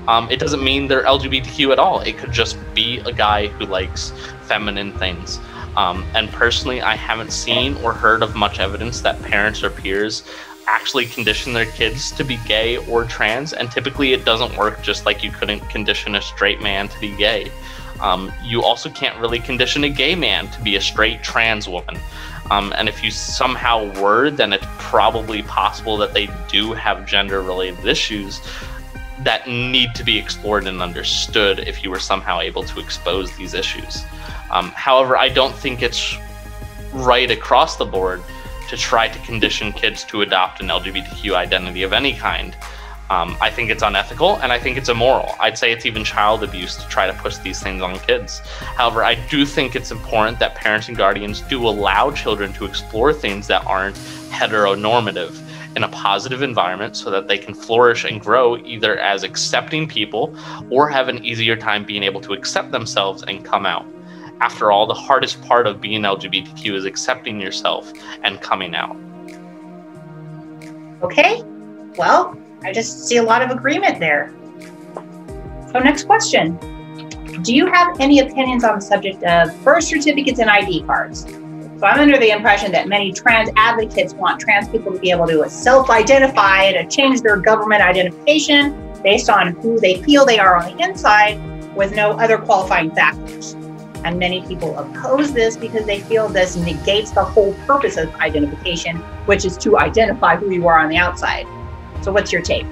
It doesn't mean they're LGBTQ at all. It could just be a guy who likes feminine things. And personally, I haven't seen or heard of much evidence that parents or peers actually condition their kids to be gay or trans, and typically it doesn't work, just like you couldn't condition a straight man to be gay. You also can't really condition a gay man to be a straight trans woman. And if you somehow were, then it's probably possible that they do have gender-related issues that need to be explored and understood if you were somehow able to expose these issues. However, I don't think it's right across the board to try to condition kids to adopt an LGBTQ identity of any kind. I think it's unethical, and I think it's immoral. I'd say it's even child abuse to try to push these things on kids. However, I do think it's important that parents and guardians do allow children to explore things that aren't heteronormative in a positive environment so that they can flourish and grow either as accepting people or have an easier time being able to accept themselves and come out. After all, the hardest part of being LGBTQ is accepting yourself and coming out. Okay, well, I just see a lot of agreement there. So next question. Do you have any opinions on the subject of birth certificates and ID cards? So I'm under the impression that many trans advocates want trans people to be able to self-identify and to change their government identification based on who they feel they are on the inside with no other qualifying factors. And many people oppose this because they feel this negates the whole purpose of identification, which is to identify who you are on the outside. So what's your take?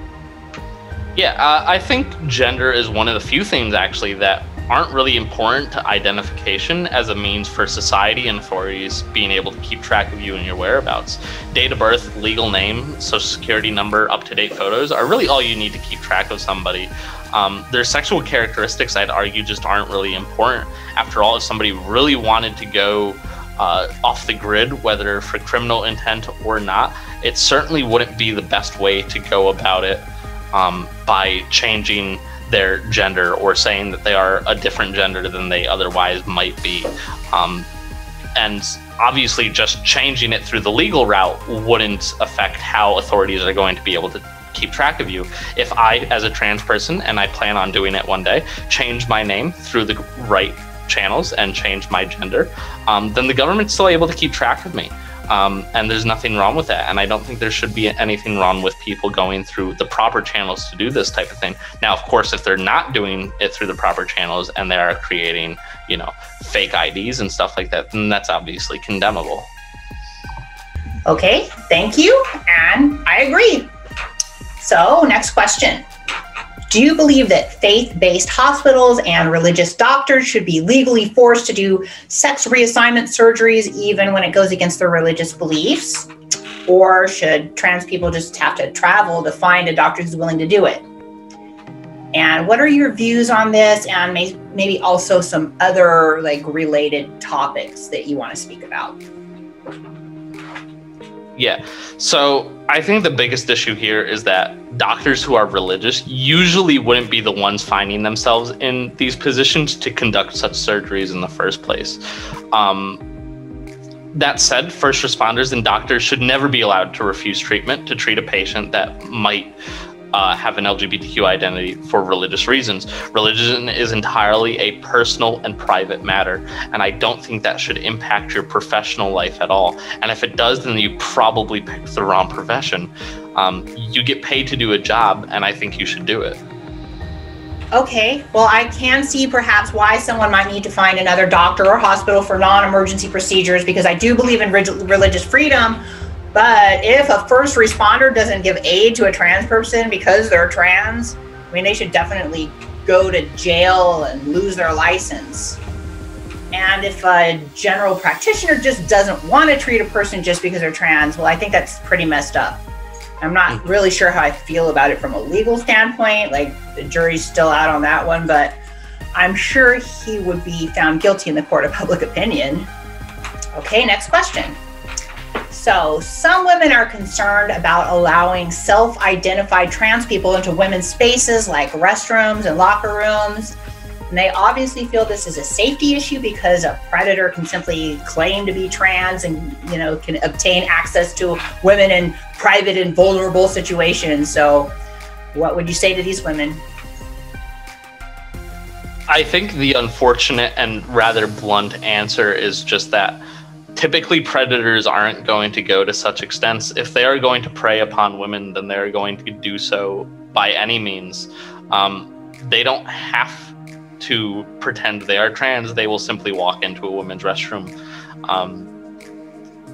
Yeah, I think gender is one of the few things actually that aren't really important to identification as a means for society and authorities being able to keep track of you and your whereabouts. Date of birth, legal name, social security number, up-to-date photos are really all you need to keep track of somebody. Their sexual characteristics, I'd argue, just aren't really important. After all, if somebody really wanted to go off the grid, whether for criminal intent or not, it certainly wouldn't be the best way to go about it by changing their gender or saying that they are a different gender than they otherwise might be. And obviously just changing it through the legal route wouldn't affect how authorities are going to be able to keep track of you. If I, as a trans person, and I plan on doing it one day, change my name through the right channels and change my gender, then the government's still able to keep track of me. And there's nothing wrong with that. And I don't think there should be anything wrong with people going through the proper channels to do this type of thing. Now, of course, if they're not doing it through the proper channels and they are creating, fake IDs and stuff like that, then that's obviously condemnable. Okay, thank you. And I agree. So next question. Do you believe that faith-based hospitals and religious doctors should be legally forced to do sex reassignment surgeries even when it goes against their religious beliefs? Or should trans people just have to travel to find a doctor who's willing to do it? And what are your views on this, and maybe also some other related topics that you want to speak about? Yeah, so I think the biggest issue here is that doctors who are religious usually wouldn't be the ones finding themselves in these positions to conduct such surgeries in the first place. That said, first responders and doctors should never be allowed to refuse treatment to treat a patient that might have an LGBTQ identity for religious reasons. Religion is entirely a personal and private matter, and I don't think that should impact your professional life at all. And if it does, then you probably picked the wrong profession. You get paid to do a job, and I think you should do it. Okay, well, I can see perhaps why someone might need to find another doctor or hospital for non-emergency procedures, because I do believe in religious freedom. But if a first responder doesn't give aid to a trans person because they're trans, I mean, they should definitely go to jail and lose their license. And if a general practitioner just doesn't want to treat a person just because they're trans, well, I think that's pretty messed up. I'm not really sure how I feel about it from a legal standpoint. The jury's still out on that one, but I'm sure he would be found guilty in the court of public opinion. Okay, next question. So some women are concerned about allowing self-identified trans people into women's spaces like restrooms and locker rooms. And they obviously feel this is a safety issue because a predator can simply claim to be trans and, can obtain access to women in private and vulnerable situations. So what would you say to these women? I think the unfortunate and rather blunt answer is just that typically predators aren't going to go to such extents. If they are going to prey upon women, then they're going to do so by any means. They don't have to pretend they are trans. They will simply walk into a women's restroom.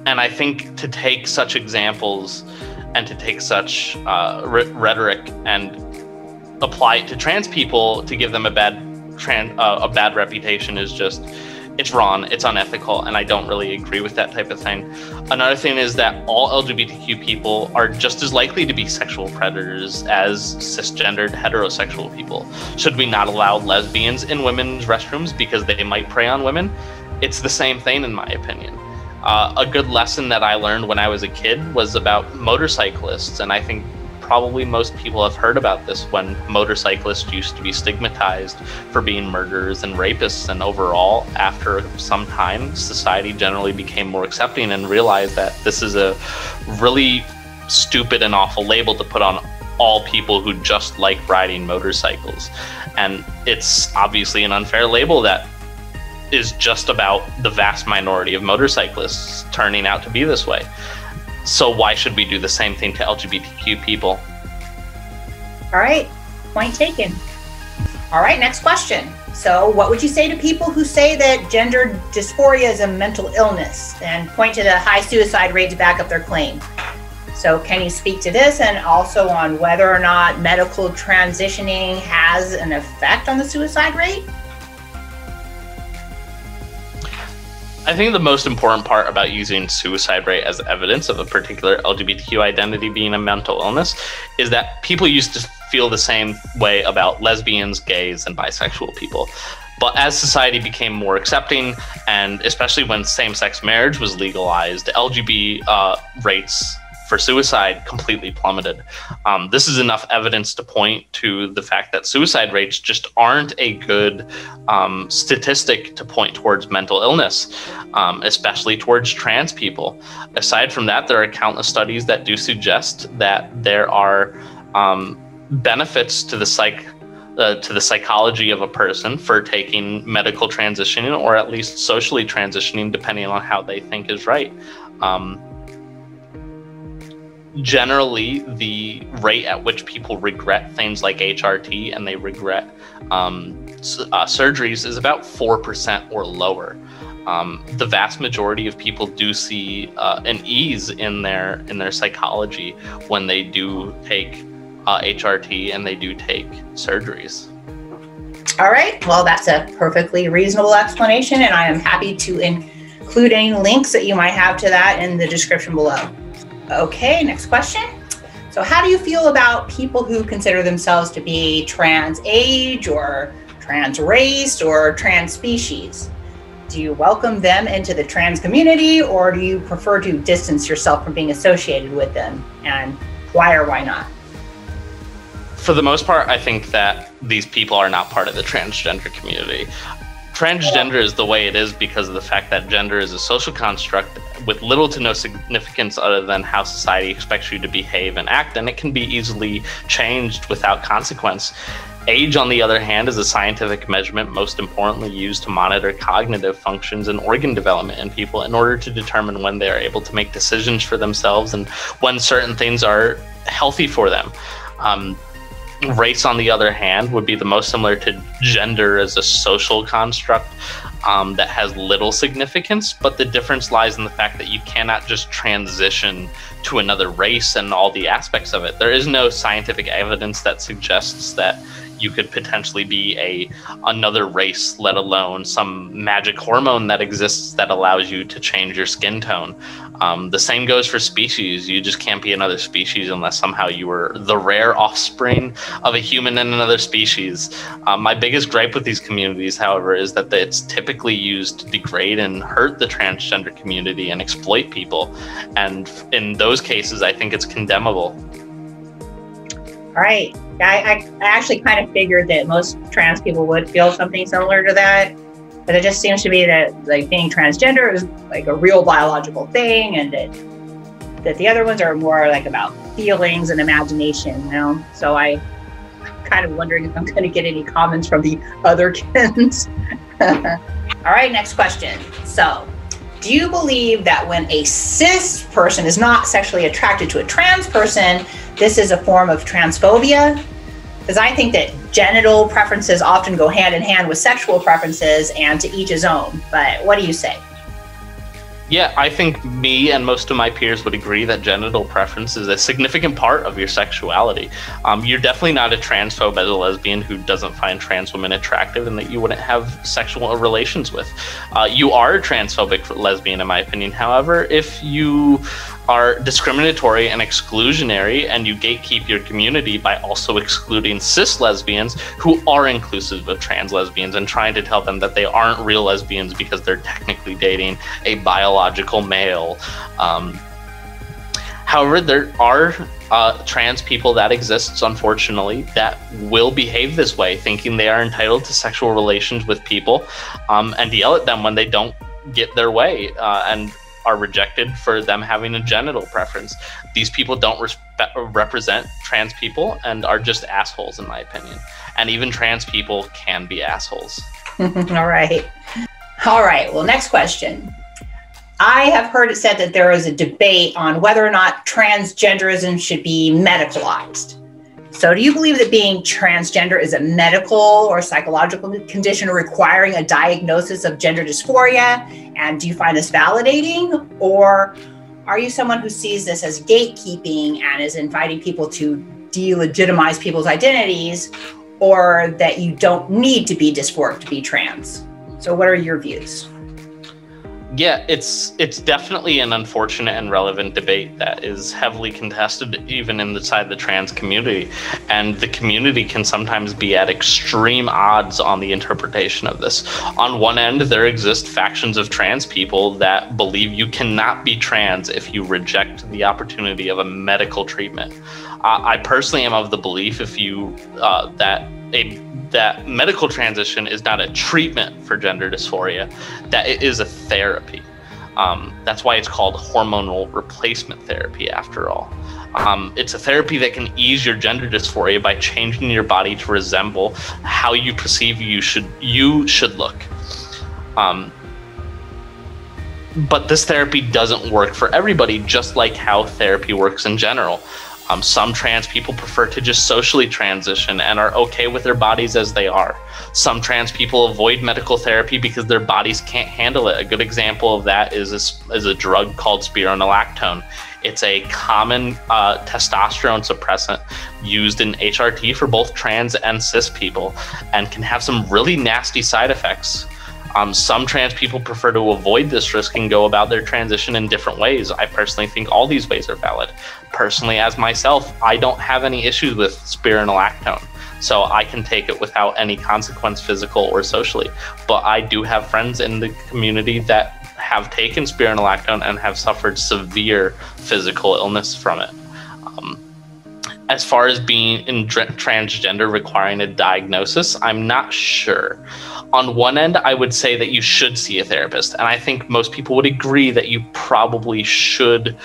And I think to take such examples and to take such rhetoric and apply it to trans people to give them a bad reputation is just, it's wrong, it's unethical, and I don't really agree with that type of thing. Another thing is that all LGBTQ people are just as likely to be sexual predators as cisgendered heterosexual people. Should we not allow lesbians in women's restrooms because they might prey on women? It's the same thing, in my opinion. A good lesson that I learned when I was a kid was about motorcyclists, and I think probably most people have heard about this, when motorcyclists used to be stigmatized for being murderers and rapists, and overall, after some time, society generally became more accepting and realized that this is a really stupid and awful label to put on all people who just like riding motorcycles. And it's obviously an unfair label that is just about the vast minority of motorcyclists turning out to be this way. So why should we do the same thing to LGBTQ people? All right, point taken. All right, next question. So what would you say to people who say that gender dysphoria is a mental illness and point to the high suicide rate to back up their claim? So can you speak to this, and also on whether or not medical transitioning has an effect on the suicide rate? I think the most important part about using suicide rate as evidence of a particular LGBTQ identity being a mental illness is that people used to feel the same way about lesbians, gays, and bisexual people. But as society became more accepting, and especially when same-sex marriage was legalized, LGBT rates for suicide completely plummeted. This is enough evidence to point to the fact that suicide rates just aren't a good statistic to point towards mental illness, especially towards trans people. Aside from that, there are countless studies that do suggest that there are benefits to the psychology of a person for taking medical transitioning, or at least socially transitioning, depending on how they think is right. Generally, the rate at which people regret things like HRT and they regret surgeries is about 4% or lower. The vast majority of people do see an ease in their psychology when they do take HRT and they do take surgeries. All right, well, that's a perfectly reasonable explanation, and I am happy to include any links that you might have to that in the description below. Okay, next question. So how do you feel about people who consider themselves to be trans age or trans race or trans species? Do you welcome them into the trans community, or do you prefer to distance yourself from being associated with them? And why or why not? For the most part, I think that these people are not part of the transgender community. Transgender is the way it is because of the fact that gender is a social construct with little to no significance other than how society expects you to behave and act, and it can be easily changed without consequence. Age, on the other hand, is a scientific measurement most importantly used to monitor cognitive functions and organ development in people in order to determine when they are able to make decisions for themselves and when certain things are healthy for them. Race, on the other hand, would be the most similar to gender as a social construct that has little significance, but the difference lies in the fact that you cannot just transition to another race and all the aspects of it. There is no scientific evidence that suggests that you could potentially be another race, let alone some magic hormone that exists that allows you to change your skin tone. The same goes for species. You just can't be another species unless somehow you were the rare offspring of a human in another species. My biggest gripe with these communities, however, is that it's typically used to degrade and hurt the transgender community and exploit people. And in those cases, I think it's condemnable. All right. I actually kind of figured that most trans people would feel something similar to that, but it just seems to be that like being transgender is like a real biological thing, and that the other ones are more like about feelings and imagination, you know? So I kind of wondering if I'm going to get any comments from the other kids. All right, next question. So, do you believe that when a cis person is not sexually attracted to a trans person, this is a form of transphobia? Because I think that genital preferences often go hand in hand with sexual preferences, and to each his own. But what do you say? Yeah, I think me and most of my peers would agree that genital preference is a significant part of your sexuality. You're definitely not a transphobe as a lesbian who doesn't find trans women attractive and that you wouldn't have sexual relations with. You are a transphobic lesbian, in my opinion. However, if you are discriminatory and exclusionary and you gatekeep your community by also excluding cis lesbians who are inclusive of trans lesbians and trying to tell them that they aren't real lesbians because they're technically dating a biological male. However, there are trans people that exists, unfortunately, that will behave this way, thinking they are entitled to sexual relations with people and yell at them when they don't get their way and are rejected for them having a genital preference. These people don't represent trans people and are just assholes, in my opinion. And even trans people can be assholes. All right. All right. Well, next question. I have heard it said that there is a debate on whether or not transgenderism should be medicalized. So do you believe that being transgender is a medical or psychological condition requiring a diagnosis of gender dysphoria? And do you find this validating? Or are you someone who sees this as gatekeeping and is inviting people to delegitimize people's identities, or that you don't need to be dysphoric to be trans? So what are your views? Yeah, it's definitely an unfortunate and relevant debate that is heavily contested even inside the trans community. And the community can sometimes be at extreme odds on the interpretation of this. On one end, there exist factions of trans people that believe you cannot be trans if you reject the opportunity of a medical treatment. I personally am of the belief that medical transition is not a treatment for gender dysphoria, that it is a therapy. That's why it's called hormonal replacement therapy, after all. It's a therapy that can ease your gender dysphoria by changing your body to resemble how you perceive you should look. But this therapy doesn't work for everybody, just like how therapy works in general. Some trans people prefer to just socially transition and are okay with their bodies as they are. Some trans people avoid medical therapy because their bodies can't handle it. A good example of that is a drug called spironolactone. It's a common testosterone suppressant used in HRT for both trans and cis people, and can have some really nasty side effects. Some trans people prefer to avoid this risk and go about their transition in different ways. I personally think all these ways are valid. Personally, as myself, I don't have any issues with spironolactone, so I can take it without any consequence, physical or socially. But I do have friends in the community that have taken spironolactone and have suffered severe physical illness from it. As far as being in transgender requiring a diagnosis, I'm not sure. On one end, I would say that you should see a therapist, and I think most people would agree that you probably should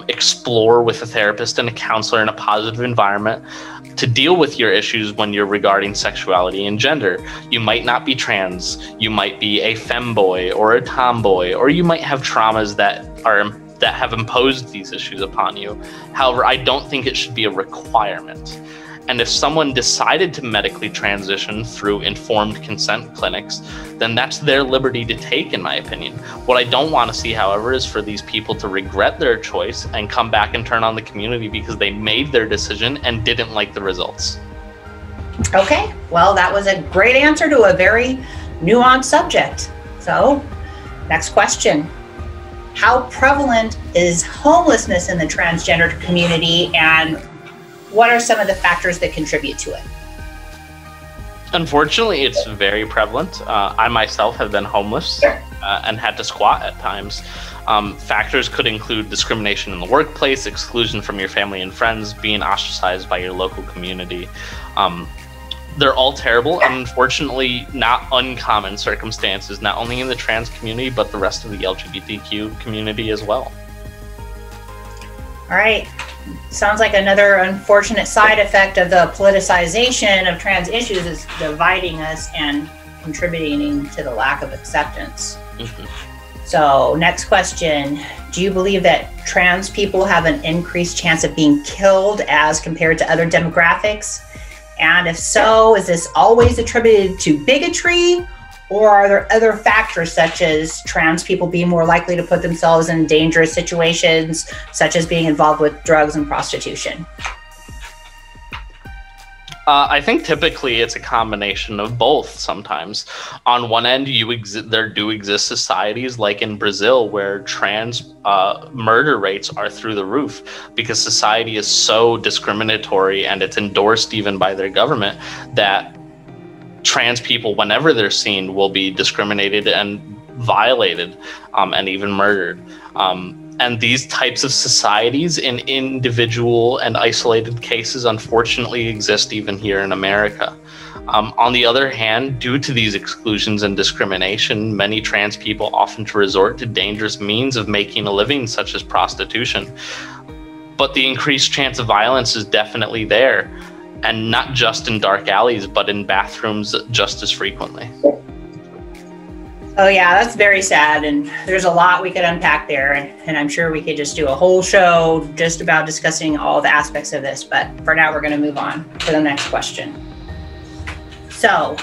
explore with a therapist and a counselor in a positive environment to deal with your issues when you're regarding sexuality and gender. You might not be trans, you might be a femboy or a tomboy, or you might have traumas that have imposed these issues upon you. However, I don't think it should be a requirement. And if someone decided to medically transition through informed consent clinics, then that's their liberty to take, in my opinion. What I don't want to see, however, is for these people to regret their choice and come back and turn on the community because they made their decision and didn't like the results. Okay, well, that was a great answer to a very nuanced subject. So, next question. How prevalent is homelessness in the transgender community, and what are some of the factors that contribute to it? Unfortunately, it's very prevalent. I myself have been homeless and had to squat at times. Factors could include discrimination in the workplace, exclusion from your family and friends, being ostracized by your local community. They're all terrible and unfortunately not uncommon circumstances, not only in the trans community, but the rest of the LGBTQ community as well. All right. Sounds like another unfortunate side effect of the politicization of trans issues is dividing us and contributing to the lack of acceptance. Mm-hmm. So, next question. Do you believe that trans people have an increased chance of being killed as compared to other demographics? And if so, is this always attributed to bigotry, or are there other factors such as trans people being more likely to put themselves in dangerous situations, such as being involved with drugs and prostitution? I think typically it's a combination of both sometimes. On one end, there do exist societies like in Brazil where trans murder rates are through the roof because society is so discriminatory, and it's endorsed even by their government that trans people, whenever they're seen, will be discriminated and violated and even murdered. And these types of societies in individual and isolated cases unfortunately exist even here in America. On the other hand, due to these exclusions and discrimination, many trans people often resort to dangerous means of making a living, such as prostitution. But the increased chance of violence is definitely there, and not just in dark alleys, but in bathrooms just as frequently. Oh yeah, that's very sad, and there's a lot we could unpack there, and I'm sure we could just do a whole show just about discussing all the aspects of this, but for now we're going to move on to the next question. So,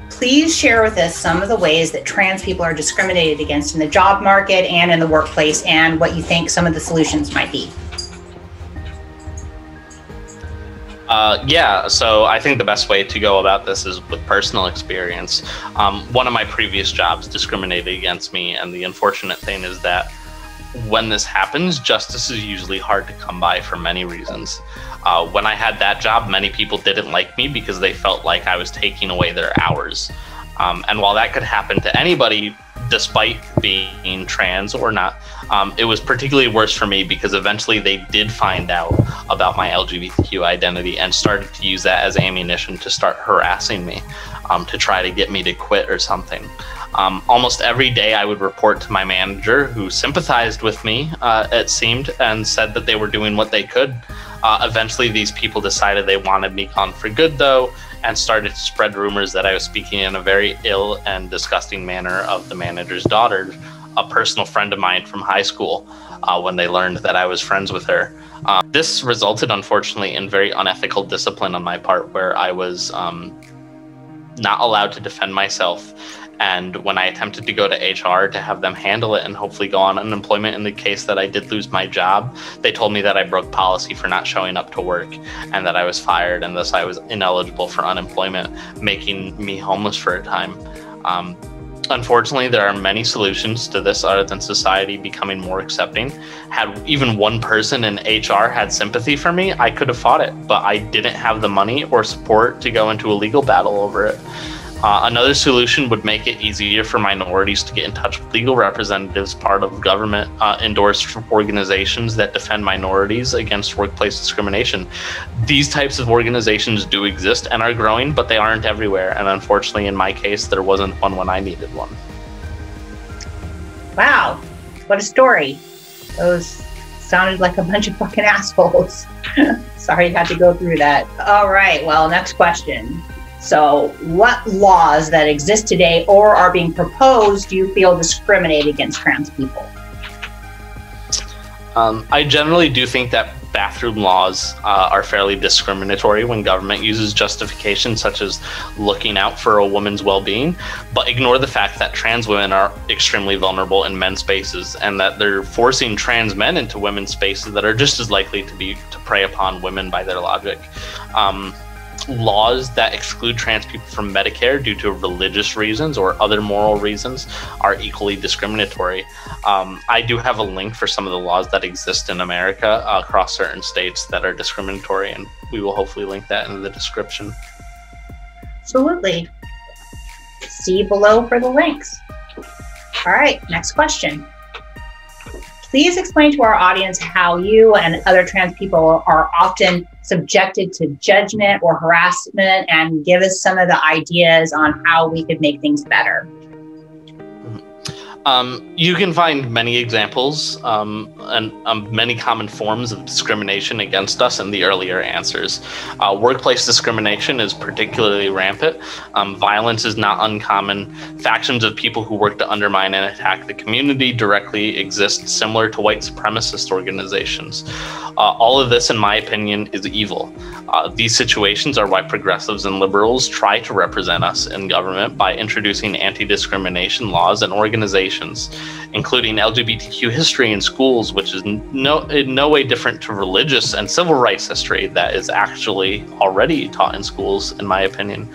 please share with us some of the ways that trans people are discriminated against in the job market and in the workplace, and what you think some of the solutions might be. So I think the best way to go about this is with personal experience. One of my previous jobs discriminated against me, and the unfortunate thing is that when this happens, justice is usually hard to come by for many reasons. When I had that job, many people didn't like me because they felt like I was taking away their hours. And while that could happen to anybody, despite being trans or not, it was particularly worse for me because eventually they did find out about my LGBTQ identity and started to use that as ammunition to start harassing me, to try to get me to quit or something. Almost every day I would report to my manager, who sympathized with me, it seemed, and said that they were doing what they could. Eventually these people decided they wanted me gone for good, though, and started to spread rumors that I was speaking in a very ill and disgusting manner of the manager's daughter, a personal friend of mine from high school when they learned that I was friends with her. This resulted, unfortunately, in very unethical discipline on my part, where I was not allowed to defend myself. And when I attempted to go to HR to have them handle it and hopefully go on unemployment in the case that I did lose my job, they told me that I broke policy for not showing up to work and that I was fired, and thus I was ineligible for unemployment, making me homeless for a time. Unfortunately, there are many solutions to this other than society becoming more accepting. Had even one person in HR had sympathy for me, I could have fought it, but I didn't have the money or support to go into a legal battle over it. Another solution would make it easier for minorities to get in touch with legal representatives, part of government endorsed organizations that defend minorities against workplace discrimination. These types of organizations do exist and are growing, but they aren't everywhere. And unfortunately, in my case, there wasn't one when I needed one. Wow, what a story. Those sounded like a bunch of fucking assholes. Sorry you had to go through that. All right, well, next question. So what laws that exist today or are being proposed do you feel discriminate against trans people? I generally do think that bathroom laws are fairly discriminatory when government uses justifications such as looking out for a woman's well-being, but ignore the fact that trans women are extremely vulnerable in men's spaces and that they're forcing trans men into women's spaces that are just as likely to prey upon women by their logic. Laws that exclude trans people from Medicare due to religious reasons or other moral reasons are equally discriminatory. I do have a link for some of the laws that exist in America across certain states that are discriminatory, and we will hopefully link that in the description. Absolutely. See below for the links. All right, next question. Please explain to our audience how you and other trans people are often subjected to judgment or harassment, and give us some of the ideas on how we could make things better. You can find many examples and many common forms of discrimination against us in the earlier answers. Workplace discrimination is particularly rampant. Violence is not uncommon. Factions of people who work to undermine and attack the community directly exist, similar to white supremacist organizations. All of this, in my opinion, is evil. These situations are why progressives and liberals try to represent us in government by introducing anti-discrimination laws and organizations, including LGBTQ history in schools, which is in no way different to religious and civil rights history that is actually already taught in schools, in my opinion.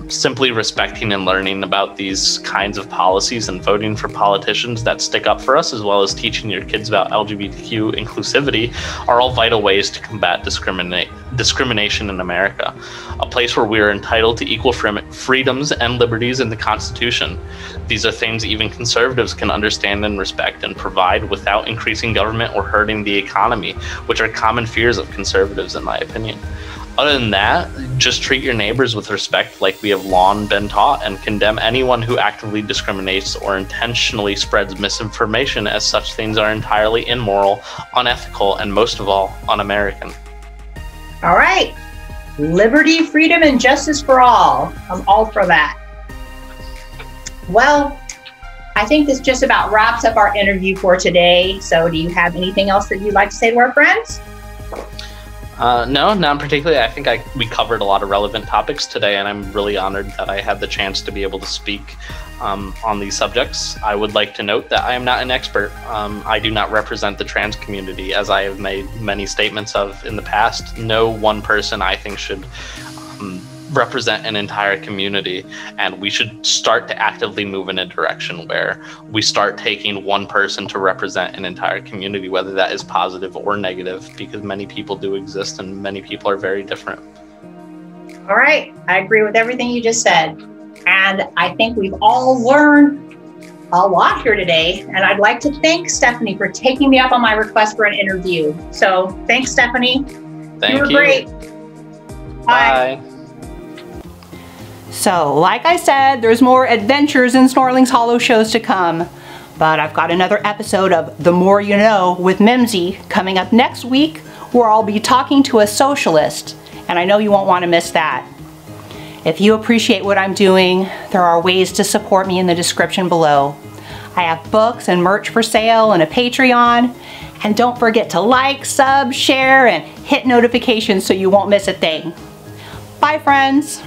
Simply respecting and learning about these kinds of policies and voting for politicians that stick up for us, as well as teaching your kids about LGBTQ inclusivity, are all vital ways to combat discrimination in America, a place where we are entitled to equal freedoms and liberties in the Constitution. These are things even conservatives can understand and respect and provide without increasing government or hurting the economy, which are common fears of conservatives, in my opinion. Other than that, just treat your neighbors with respect like we have long been taught, and condemn anyone who actively discriminates or intentionally spreads misinformation, as such things are entirely immoral, unethical, and most of all, un-American. All right. Liberty, freedom, and justice for all. I'm all for that. Well, I think this just about wraps up our interview for today. So do you have anything else that you'd like to say to our friends? No, not particularly. I think we covered a lot of relevant topics today, and I'm really honored that I had the chance to be able to speak on these subjects. I would like to note that I am not an expert. I do not represent the trans community, as I have made many statements of in the past. No one person, I think, should represent an entire community, and we should start to actively move in a direction where we start taking one person to represent an entire community, whether that is positive or negative, because many people do exist and many people are very different. All right, I agree with everything you just said, and I think we've all learned a lot here today, and I'd like to thank Stephanie for taking me up on my request for an interview. So thanks, Stephanie. Thank you. You were great. Bye. So, like I said, there's more adventures in Snorling's Hollow shows to come. But I've got another episode of The More You Know with Mimzi coming up next week, where I'll be talking to a socialist, and I know you won't want to miss that. If you appreciate what I'm doing, there are ways to support me in the description below. I have books and merch for sale and a Patreon. And don't forget to like, sub, share, and hit notifications so you won't miss a thing. Bye, friends.